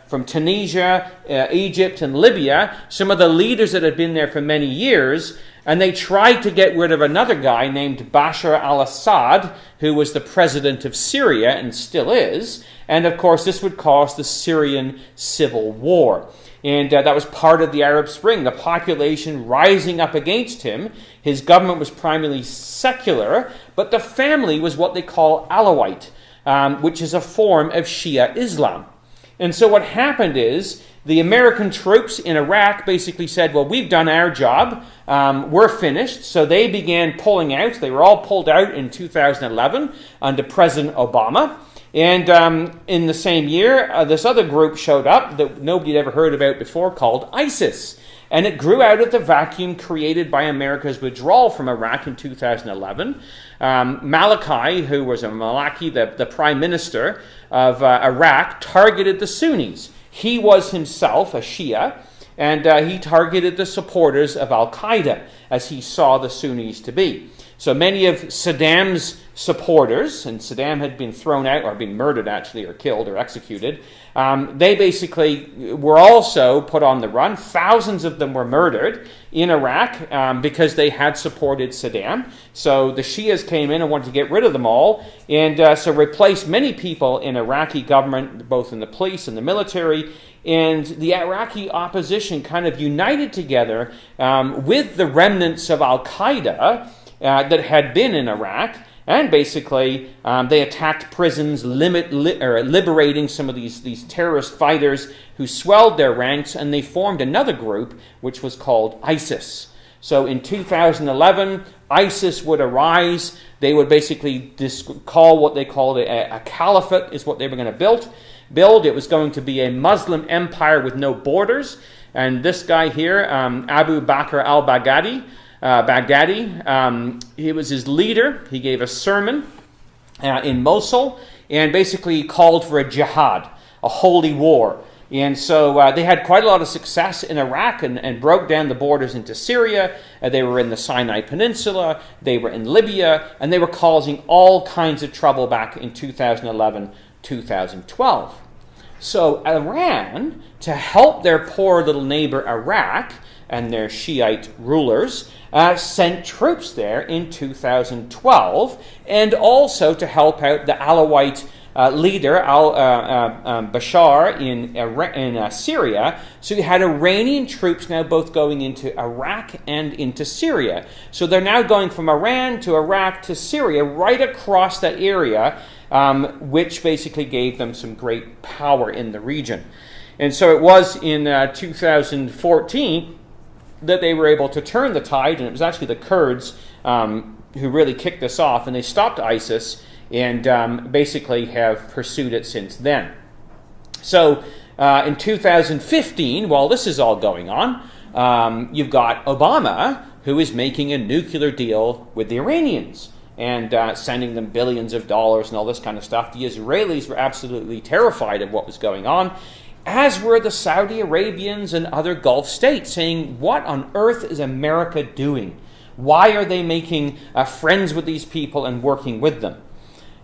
from Tunisia, Egypt, and Libya, some of the leaders that had been there for many years, and they tried to get rid of another guy named Bashar al-Assad, who was the president of Syria and still is, and of course this would cause the Syrian civil war. And that was part of the Arab Spring, the population rising up against him. His government was primarily secular, but the family was what they call Alawite, which is a form of Shia Islam. And so what happened is the American troops in Iraq basically said, well, we've done our job, we're finished. So they began pulling out. They were all pulled out in 2011 under President Obama. And in the same year, this other group showed up that nobody had ever heard about before, called ISIS. And it grew out of the vacuum created by America's withdrawal from Iraq in 2011. Maliki, who was the prime minister of Iraq, targeted the Sunnis. He was himself a Shia, and he targeted the supporters of Al-Qaeda, as he saw the Sunnis to be. So many of Saddam's supporters, and Saddam had been thrown out, or been murdered actually, or killed, or executed, they basically were also put on the run. Thousands of them were murdered in Iraq because they had supported Saddam. So the Shias came in and wanted to get rid of them all, and so replaced many people in Iraqi government, both in the police and the military. And the Iraqi opposition kind of united together with the remnants of Al-Qaeda that had been in Iraq, and basically they attacked prisons, liberating some of these terrorist fighters who swelled their ranks, and they formed another group which was called ISIS. So in 2011, ISIS would arise. They would basically call what they called a caliphate, is what they were going to build. It was going to be a Muslim empire with no borders. And this guy here, Abu Bakr al-Baghdadi, he was his leader. He gave a sermon in Mosul and basically called for a jihad, a holy war. And so they had quite a lot of success in Iraq and broke down the borders into Syria. They were in the Sinai Peninsula. They were in Libya. And they were causing all kinds of trouble back in 2011, 2012. So Iran, to help their poor little neighbor Iraq and their Shiite rulers, sent troops there in 2012, and also to help out the Alawite leader, Bashar, in Syria. So you had Iranian troops now both going into Iraq and into Syria. So they're now going from Iran to Iraq to Syria, right across that area, which basically gave them some great power in the region. And so it was in 2014 that they were able to turn the tide, and it was actually the Kurds who really kicked this off, and they stopped ISIS and basically have pursued it since then. So in 2015, while this is all going on, you've got Obama, who is making a nuclear deal with the Iranians and sending them billions of dollars and all this kind of stuff. The Israelis were absolutely terrified of what was going on, as were the Saudi Arabians and other Gulf states, saying, what on earth is America doing? Why are they making friends with these people and working with them?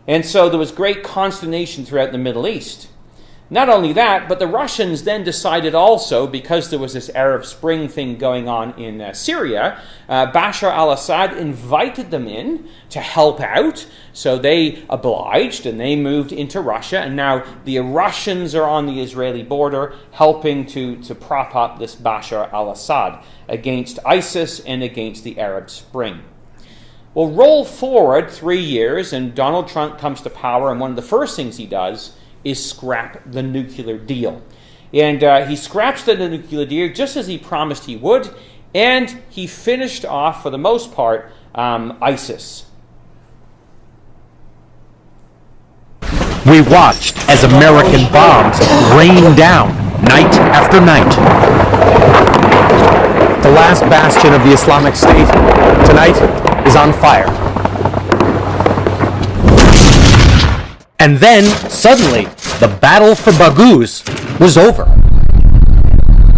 And so there was great consternation throughout the Middle East. Not only that, but the Russians then decided also, because there was this Arab Spring thing going on in Syria, Bashar al-Assad invited them in to help out. So they obliged and they moved into Russia. And now the Russians are on the Israeli border helping to prop up this Bashar al-Assad against ISIS and against the Arab Spring. Well, roll forward 3 years and Donald Trump comes to power, and one of the first things he does is scrap the nuclear deal. And he scraps the nuclear deal just as he promised he would, and he finished off, for the most part, ISIS. We watched as American bombs rained down night after night. The last bastion of the Islamic State tonight is on fire. And then, suddenly, the battle for Baghouz was over.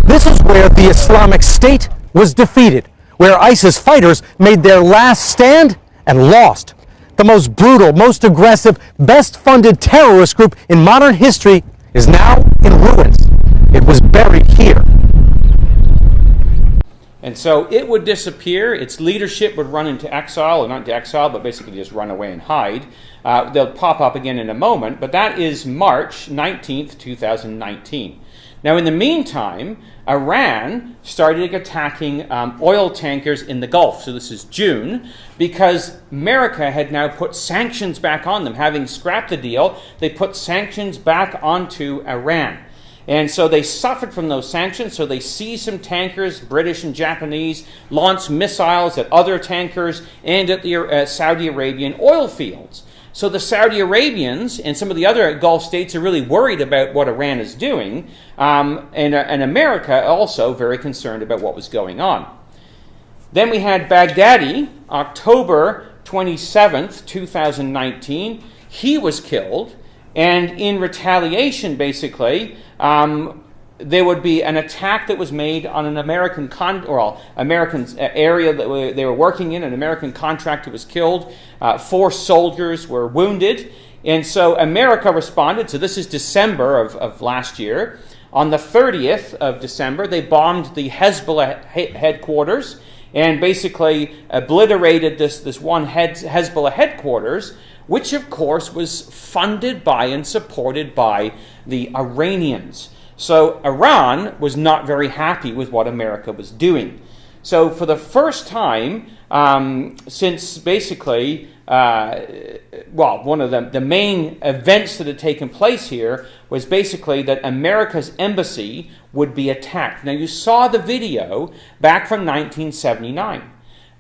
This is where the Islamic State was defeated, where ISIS fighters made their last stand and lost. The most brutal, most aggressive, best-funded terrorist group in modern history is now in ruins. It was buried here. And so it would disappear. Its leadership would run into exile, or not into exile, but basically just run away and hide. They'll pop up again in a moment, but that is March 19th, 2019. Now, in the meantime, Iran started attacking oil tankers in the Gulf. So this is June, because America had now put sanctions back on them. Having scrapped the deal, they put sanctions back onto Iran. And so they suffered from those sanctions, so they seized some tankers, British and Japanese, launched missiles at other tankers and at the Saudi Arabian oil fields. So the Saudi Arabians and some of the other Gulf states are really worried about what Iran is doing, and America also very concerned about what was going on. Then we had Baghdadi, October 27th, 2019. He was killed, and in retaliation, basically, there would be an attack that was made on an American area that they were working in. An American contractor was killed. 4 soldiers were wounded. And so America responded. So this is December of last year. On the 30th of December, they bombed the Hezbollah headquarters and basically obliterated this one Hezbollah headquarters, which of course was funded by and supported by the Iranians. So Iran was not very happy with what America was doing. So for the first time since basically, one of the main events that had taken place here was basically that America's embassy would be attacked. Now you saw the video back from 1979.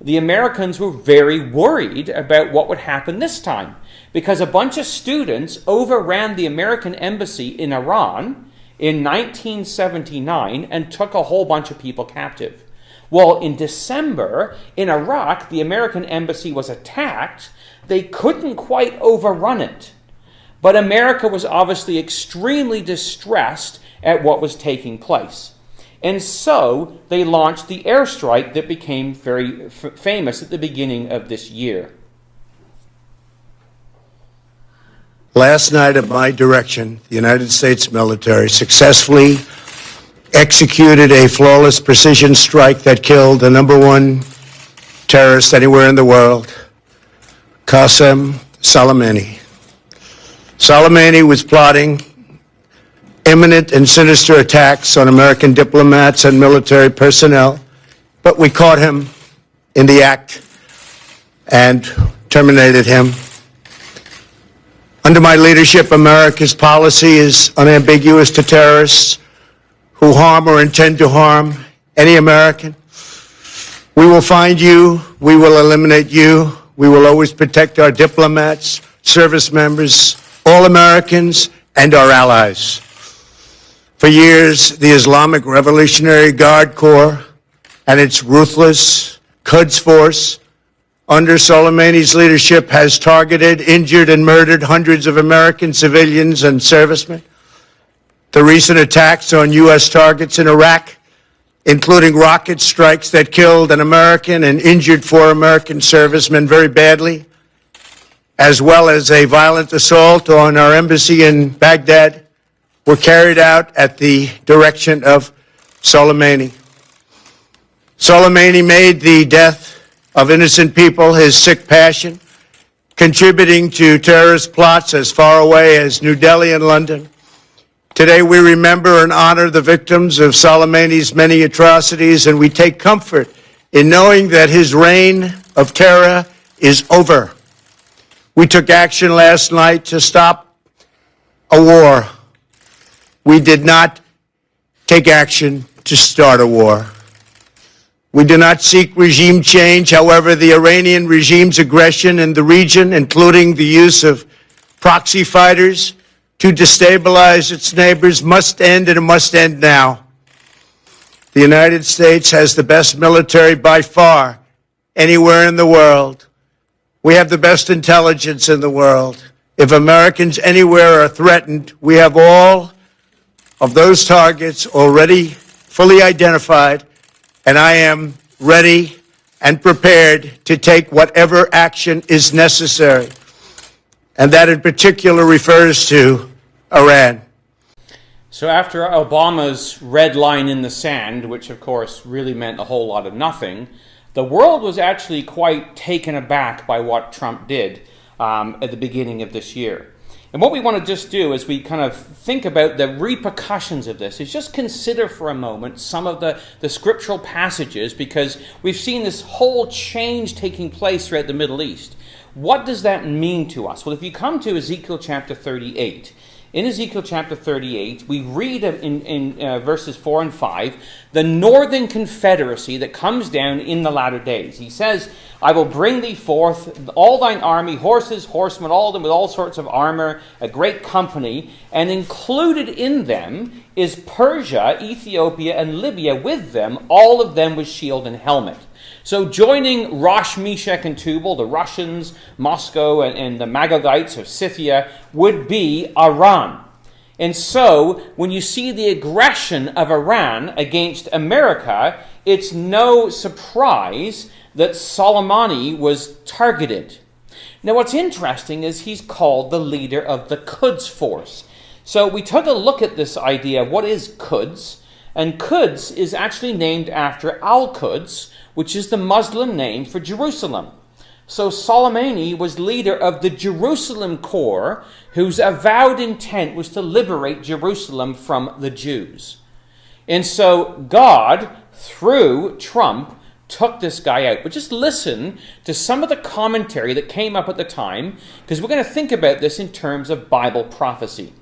The Americans were very worried about what would happen this time, because a bunch of students overran the American embassy in Iran in 1979 and took a whole bunch of people captive. Well, in December, in Iraq, the American embassy was attacked. They couldn't quite overrun it. But America was obviously extremely distressed at what was taking place. And so they launched the airstrike that became very famous at the beginning of this year. Last night, at my direction, the United States military successfully executed a flawless precision strike that killed the #1 terrorist anywhere in the world, Qasem Soleimani. Soleimani was plotting imminent and sinister attacks on American diplomats and military personnel, but we caught him in the act and terminated him. Under my leadership, America's policy is unambiguous to terrorists who harm or intend to harm any American. We will find you. We will eliminate you. We will always protect our diplomats, service members, all Americans, and our allies. For years, the Islamic Revolutionary Guard Corps and its ruthless Quds Force under Soleimani's leadership has targeted, injured, and murdered hundreds of American civilians and servicemen. The recent attacks on U.S. targets in Iraq, including rocket strikes that killed an American and injured 4 American servicemen very badly, as well as a violent assault on our embassy in Baghdad, were carried out at the direction of Soleimani. Soleimani made the death of innocent people his sick passion, contributing to terrorist plots as far away as New Delhi and London. Today we remember and honor the victims of Soleimani's many atrocities, and we take comfort in knowing that his reign of terror is over. We took action last night to stop a war. We did not take action to start a war. We do not seek regime change. However, the Iranian regime's aggression in the region, including the use of proxy fighters to destabilize its neighbors, must end, and it must end now. The United States has the best military by far anywhere in the world. We have the best intelligence in the world. If Americans anywhere are threatened, we have all of those targets already fully identified, and I am ready and prepared to take whatever action is necessary. And that in particular refers to Iran. So after Obama's red line in the sand, which of course really meant a whole lot of nothing, the world was actually quite taken aback by what Trump did at the beginning of this year. And what we want to just do as we kind of think about the repercussions of this is just consider for a moment some of the scriptural passages, because we've seen this whole change taking place throughout the Middle East. What does that mean to us? Well, if you come to Ezekiel chapter 38, in Ezekiel chapter 38, we read in verses 4 and 5, the northern confederacy that comes down in the latter days. He says, I will bring thee forth all thine army, horses, horsemen, all of them with all sorts of armor, a great company, and included in them is Persia, Ethiopia, and Libya with them, all of them with shield and helmet. So joining Rosh, Meshach, and Tubal, the Russians, Moscow, and the Magogites of Scythia, would be Iran. And so, when you see the aggression of Iran against America, it's no surprise that Soleimani was targeted. Now, what's interesting is he's called the leader of the Quds force. So we took a look at this idea of what is Quds, and Quds is actually named after Al-Quds, which is the Muslim name for Jerusalem. So Soleimani was leader of the Jerusalem Corps, whose avowed intent was to liberate Jerusalem from the Jews. And so God, through Trump, took this guy out. But just listen to some of the commentary that came up at the time, because we're going to think about this in terms of Bible prophecy.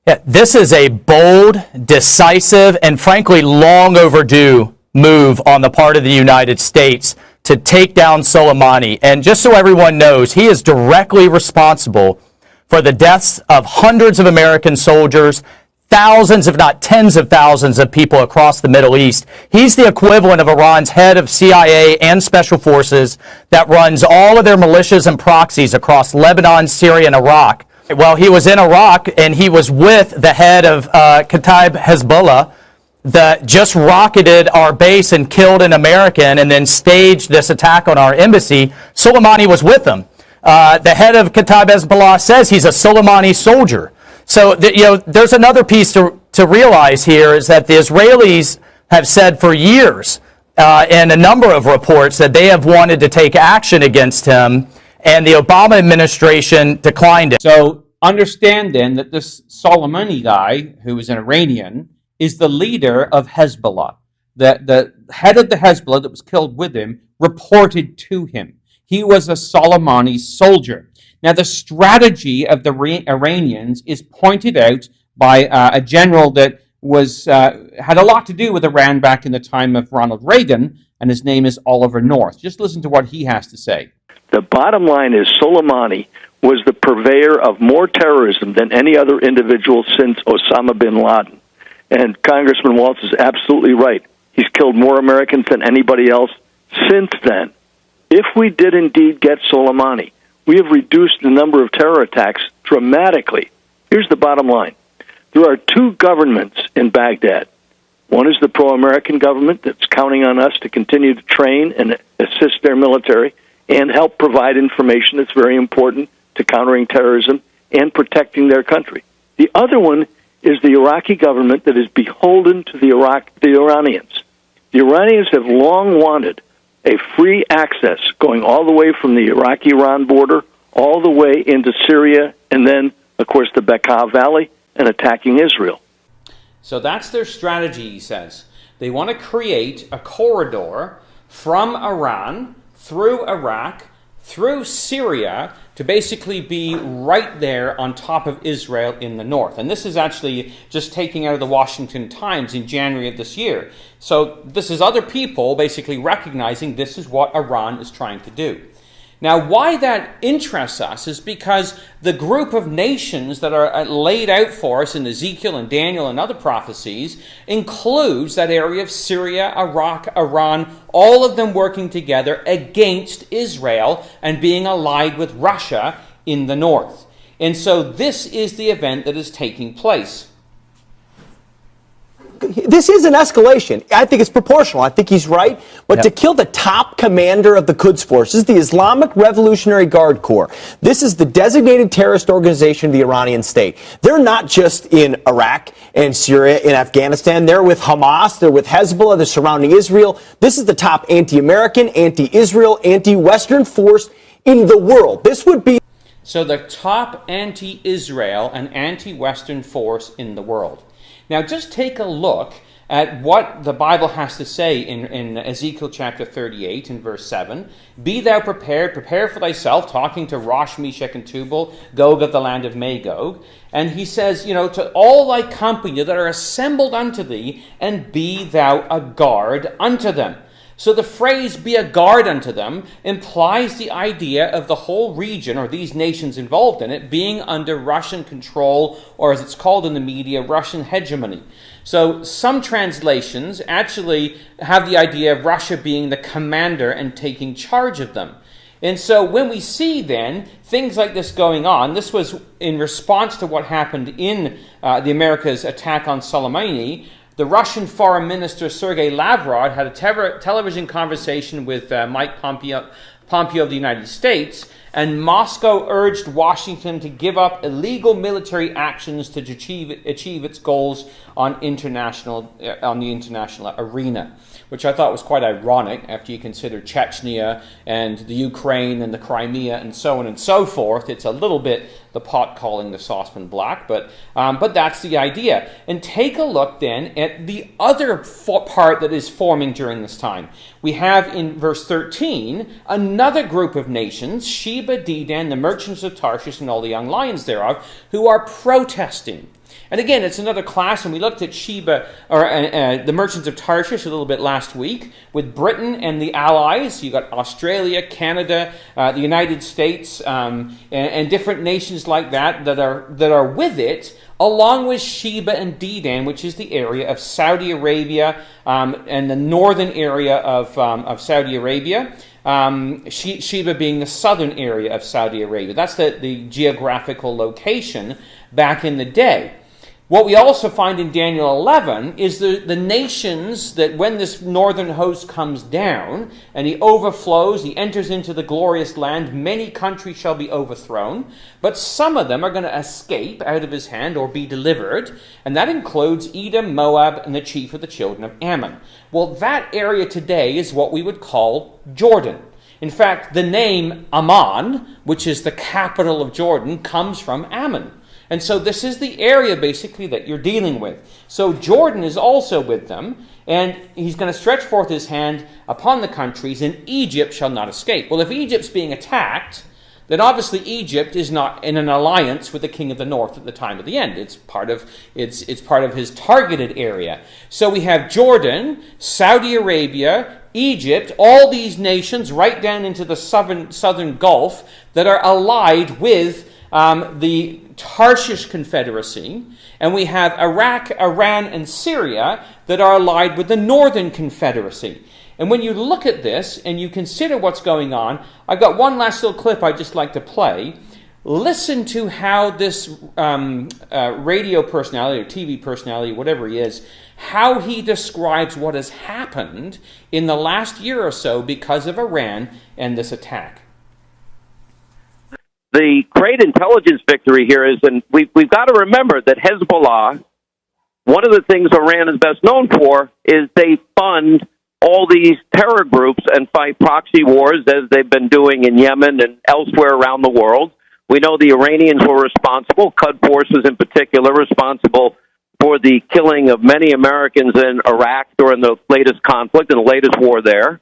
Yeah, this is a bold, decisive, and frankly long overdue move on the part of the United States to take down Soleimani. And just so everyone knows, he is directly responsible for the deaths of hundreds of American soldiers, thousands, if not tens of thousands of people across the Middle East. He's the equivalent of Iran's head of CIA and special forces that runs all of their militias and proxies across Lebanon, Syria, and Iraq. Well, he was in Iraq, and he was with the head of Kataib Hezbollah that just rocketed our base and killed an American and then staged this attack on our embassy. Soleimani was with them. The head of Kataib Hezbollah says he's a Soleimani soldier. So, there's another piece to realize here is that the Israelis have said for years in a number of reports that they have wanted to take action against him, and the Obama administration declined it. So understand then that this Soleimani guy, who is an Iranian, is the leader of Hezbollah. The head of the Hezbollah that was killed with him reported to him. He was a Soleimani soldier. Now, the strategy of the Iranians is pointed out by a general that was had a lot to do with Iran back in the time of Ronald Reagan, and his name is Oliver North. Just listen to what he has to say. The bottom line is Soleimani was the purveyor of more terrorism than any other individual since Osama bin Laden. And Congressman Waltz is absolutely right. He's killed more Americans than anybody else since then. If we did indeed get Soleimani, we have reduced the number of terror attacks dramatically. Here's the bottom line. There are two governments in Baghdad. One is the pro-American government that's counting on us to continue to train and assist their military and help provide information that's very important to countering terrorism and protecting their country. The other one is the Iraqi government that is beholden to the Iranians. The Iranians have long wanted a free access going all the way from the Iraq-Iran border all the way into Syria and then, of course, the Bekaa Valley and attacking Israel. So that's their strategy, he says. They want to create a corridor from Iran, through Iraq, through Syria, to basically be right there on top of Israel in the north. And this is actually just taking out of the Washington Times in January of this year. So this is other people basically recognizing this is what Iran is trying to do. Now, why that interests us is because the group of nations that are laid out for us in Ezekiel and Daniel and other prophecies includes that area of Syria, Iraq, Iran, all of them working together against Israel and being allied with Russia in the north. And so this is the event that is taking place. This is an escalation. I think it's proportional. I think he's right. But to kill the top commander of the Quds forces, the Islamic Revolutionary Guard Corps, this is the designated terrorist organization of the Iranian state. They're not just in Iraq and Syria and Afghanistan. They're with Hamas. They're with Hezbollah. They're surrounding Israel. This is the top anti-American, anti-Israel, anti-Western force in the world. This would be... So the top anti-Israel and anti-Western force in the world. Now, just take a look at what the Bible has to say in Ezekiel chapter 38 and verse 7. Be thou prepared, prepare for thyself, talking to Rosh, Meshach, and Tubal, Gog of the land of Magog. And he says, to all thy company that are assembled unto thee, and be thou a guard unto them. So the phrase, be a guard unto them, implies the idea of the whole region, or these nations involved in it, being under Russian control, or as it's called in the media, Russian hegemony. So some translations actually have the idea of Russia being the commander and taking charge of them. And so when we see then things like this going on, this was in response to what happened in the America's attack on Soleimani. The Russian Foreign Minister Sergei Lavrov had a television conversation with Mike Pompeo of the United States, and Moscow urged Washington to give up illegal military actions to achieve its goals on the international arena, which I thought was quite ironic after you consider Chechnya and the Ukraine and the Crimea and so on and so forth. It's a little bit the pot calling the saucepan black, but that's the idea. And take a look then at the other part that is forming during this time. We have in verse 13 another group of nations, Sheba, Dedan, the merchants of Tarshish, and all the young lions thereof, who are protesting. And again, it's another class, and we looked at Sheba, or the merchants of Tarshish a little bit last week, with Britain and the allies. You've got Australia, Canada, the United States, and different nations like that are with it, along with Sheba and Dedan, which is the area of Saudi Arabia and the northern area of Saudi Arabia. Sheba being the southern area of Saudi Arabia. That's the geographical location back in the day. What we also find in Daniel 11 is the nations that when this northern host comes down and he overflows, he enters into the glorious land, many countries shall be overthrown, but some of them are going to escape out of his hand or be delivered, and that includes Edom, Moab, and the chief of the children of Ammon. Well, that area today is what we would call Jordan. In fact, the name Amman, which is the capital of Jordan, comes from Ammon. And so this is the area basically that you're dealing with. So Jordan is also with them, and he's going to stretch forth his hand upon the countries, and Egypt shall not escape. Well, if Egypt's being attacked, then obviously Egypt is not in an alliance with the king of the north at the time of the end. It's part of his targeted area. So we have Jordan, Saudi Arabia, Egypt, all these nations right down into the southern Gulf that are allied with the Tarshish Confederacy, and we have Iraq, Iran, and Syria that are allied with the Northern Confederacy. And when you look at this and you consider what's going on, I've got one last little clip I'd just like to play. Listen to how this radio personality or TV personality, whatever he is, how he describes what has happened in the last year or so because of Iran and this attack. the great intelligence victory here is, and we've got to remember that Hezbollah, one of the things Iran is best known for is they fund all these terror groups and fight proxy wars as they've been doing in Yemen and elsewhere around the world. We know the Iranians were responsible, Quds forces in particular, responsible for the killing of many Americans in Iraq during the latest conflict and the latest war there.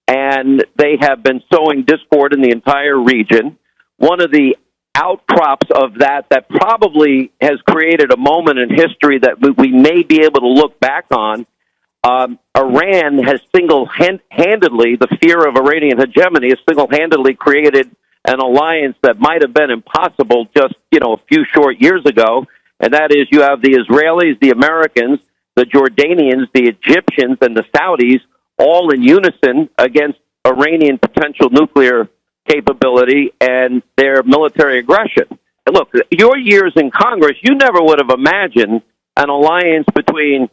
And they have been sowing discord in the entire region. One of the outcrops of that probably has created a moment in history that we may be able to look back on. Iran has single-handedly, the fear of Iranian hegemony, has single-handedly created an alliance that might have been impossible just, a few short years ago, and that is you have the Israelis, the Americans, the Jordanians, the Egyptians, and the Saudis all in unison against Iranian potential nuclear capability and their military aggression. And look, your years in Congress, you never would have imagined an alliance between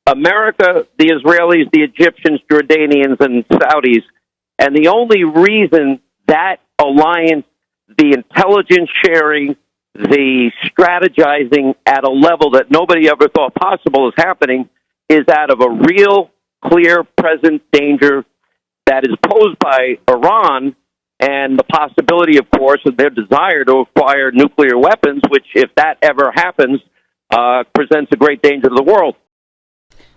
America, the Israelis, the Egyptians, Jordanians, and Saudis, and the only reason that alliance, the intelligence sharing, the strategizing at a level that nobody ever thought possible is happening, is out of a real, clear, present danger that is posed by Iran and the possibility, of course, of their desire to acquire nuclear weapons, which, if that ever happens, presents a great danger to the world.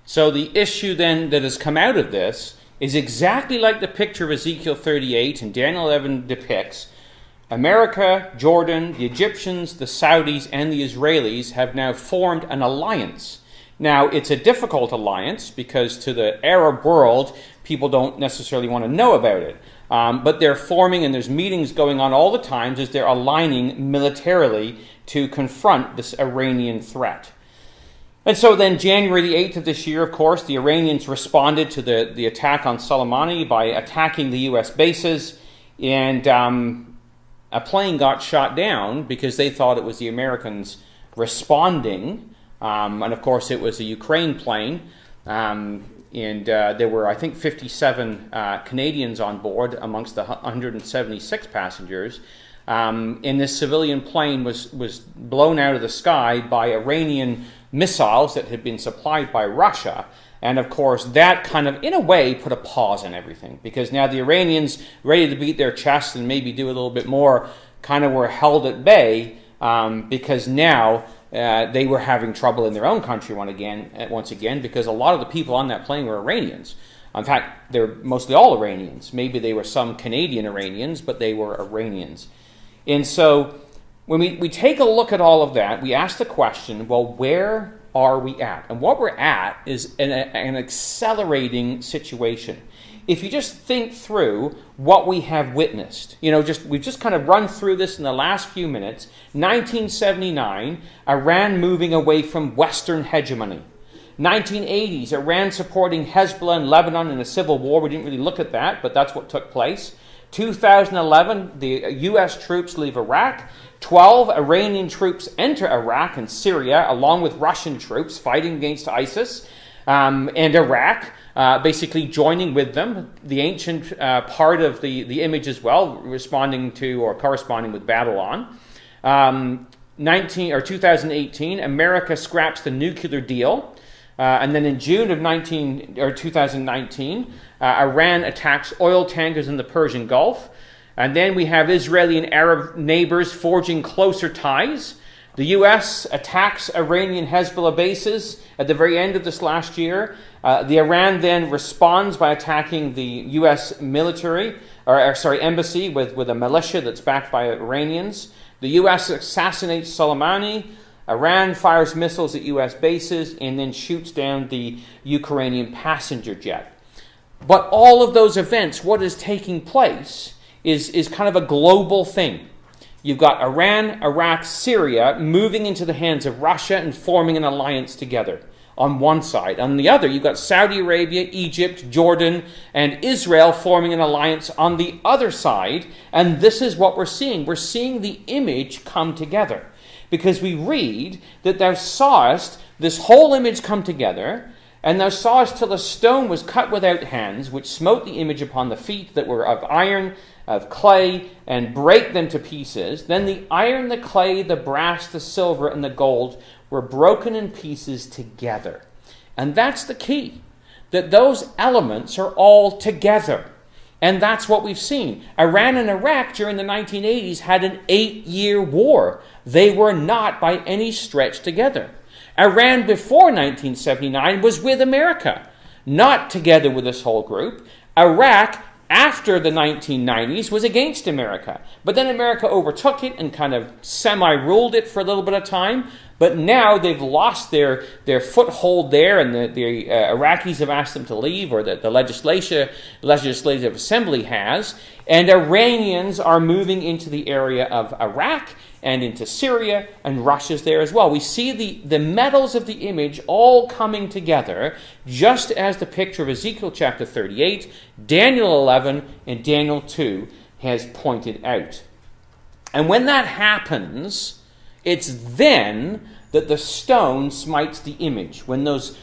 So the issue then that has come out of this is exactly like the picture of Ezekiel 38 and Daniel 11 depicts. America, Jordan, the Egyptians, the Saudis, and the Israelis have now formed an alliance. Now, it's a difficult alliance because to the Arab world, people don't necessarily want to know about it. But they're forming, and there's meetings going on all the time as they're aligning militarily to confront this Iranian threat. And so then January the 8th of this year, of course, the Iranians responded to the attack on Soleimani by attacking the U.S. bases, and a plane got shot down because they thought it was the Americans responding. And of course, it was a Ukraine plane. And there were, I think, 57 Canadians on board amongst the 176 passengers. And this civilian plane was blown out of the sky by Iranian missiles that had been supplied by Russia. And of course, that kind of, in a way, put a pause on everything. Because now the Iranians, ready to beat their chests and maybe do a little bit more, kind of were held at bay because now they were having trouble in their own country once again, because a lot of the people on that plane were Iranians. In fact, they're mostly all Iranians. Maybe they were some Canadian Iranians, but they were Iranians. And so when we take a look at all of that, we ask the question, well, where are we at? And what we're at is an accelerating situation. If you just think through what we have witnessed, we've just kind of run through this in the last few minutes. 1979, Iran moving away from Western hegemony. 1980s, Iran supporting Hezbollah in Lebanon in a civil war. We didn't really look at that, but that's what took place. 2011, the U.S. troops leave Iraq. 12 Iranian troops enter Iraq and Syria, along with Russian troops fighting against ISIS, and Iraq basically joining with them. The ancient part of the image as well, responding to or corresponding with Babylon. 2018, America scraps the nuclear deal. And then in June of 2019, Iran attacks oil tankers in the Persian Gulf. And then we have Israeli and Arab neighbors forging closer ties. The U.S. attacks Iranian Hezbollah bases at the very end of this last year. The Iran then responds by attacking the U.S. military, embassy with a militia that's backed by Iranians. The U.S. assassinates Soleimani. Iran fires missiles at U.S. bases and then shoots down the Ukrainian passenger jet. But all of those events, what is taking place is kind of a global thing. You've got Iran, Iraq, Syria moving into the hands of Russia and forming an alliance together on one side. On the other, you've got Saudi Arabia, Egypt, Jordan, and Israel forming an alliance on the other side. And this is what we're seeing. We're seeing the image come together. Because we read that thou sawest this whole image come together, and thou sawest till a stone was cut without hands, which smote the image upon the feet that were of iron, of clay and break them to pieces. Then the iron, the clay, the brass, the silver, and the gold were broken in pieces together. And that's the key, that those elements are all together. And that's what we've seen. Iran and Iraq during the 1980s had an 8-year war. They were not by any stretch together. Iran before 1979 was with America, not together with this whole group. Iraq after the 1990s was against America. But then America overtook it and kind of semi-ruled it for a little bit of time. But now they've lost their foothold there, and the Iraqis have asked them to leave, or the Legislative Assembly has. And Iranians are moving into the area of Iraq and into Syria, and Russia's there as well. We see the metals of the image all coming together, just as the picture of Ezekiel chapter 38, Daniel 11, and Daniel 2 has pointed out. And when that happens, it's then that the stone smites the image, when those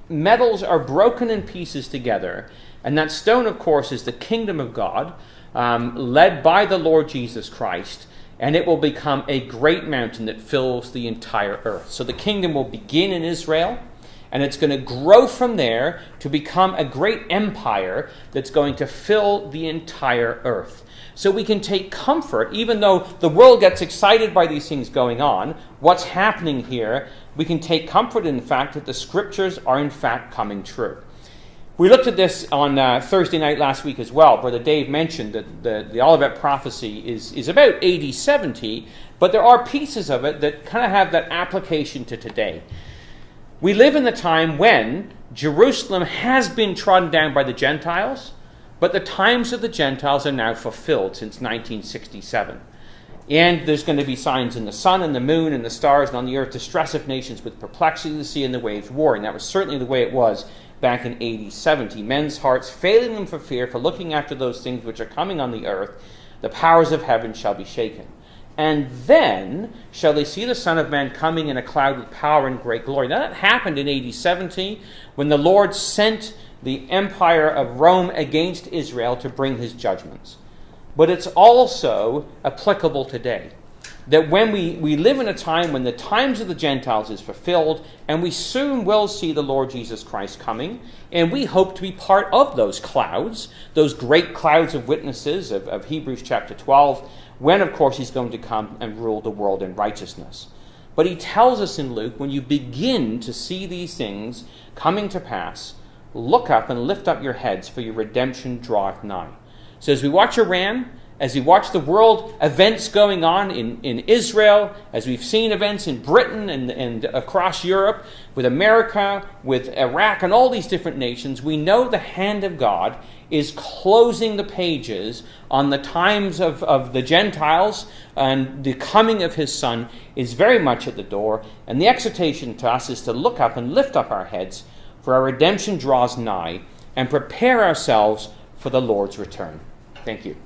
metals are broken in pieces together. And that stone, of course, is the kingdom of God, led by the Lord Jesus Christ, and it will become a great mountain that fills the entire earth. So the kingdom will begin in Israel, and it's going to grow from there to become a great empire that's going to fill the entire earth. So we can take comfort, even though the world gets excited by these things going on, what's happening here, we can take comfort in the fact that the scriptures are in fact coming true. We looked at this on Thursday night last week as well. Brother Dave mentioned that the Olivet prophecy is about AD 70, but there are pieces of it that kind of have that application to today. We live in the time when Jerusalem has been trodden down by the Gentiles, but the times of the Gentiles are now fulfilled since 1967. And there's going to be signs in the sun and the moon and the stars and on the earth, distress of nations with perplexity, the sea and the waves warring. That was certainly the way it was back in AD 70. Men's hearts failing them for fear, for looking after those things which are coming on the earth, the powers of heaven shall be shaken. And then shall they see the Son of Man coming in a cloud with power and great glory. Now that happened in AD 70 when the Lord sent the empire of Rome against Israel to bring his judgments. But it's also applicable today. That when we live in a time when the times of the Gentiles is fulfilled, and we soon will see the Lord Jesus Christ coming, and we hope to be part of those clouds, those great clouds of witnesses of Hebrews chapter 12, when of course he's going to come and rule the world in righteousness. But he tells us in Luke, when you begin to see these things coming to pass, look up and lift up your heads, for your redemption draweth nigh. So as we watch Iran, as we watch the world events going on in Israel, as we've seen events in Britain and across Europe, with America, with Iraq, and all these different nations, we know the hand of God is closing the pages on the times of the Gentiles, and the coming of his Son is very much at the door. And the exhortation to us is to look up and lift up our heads, for our redemption draws nigh, and prepare ourselves for the Lord's return. Thank you.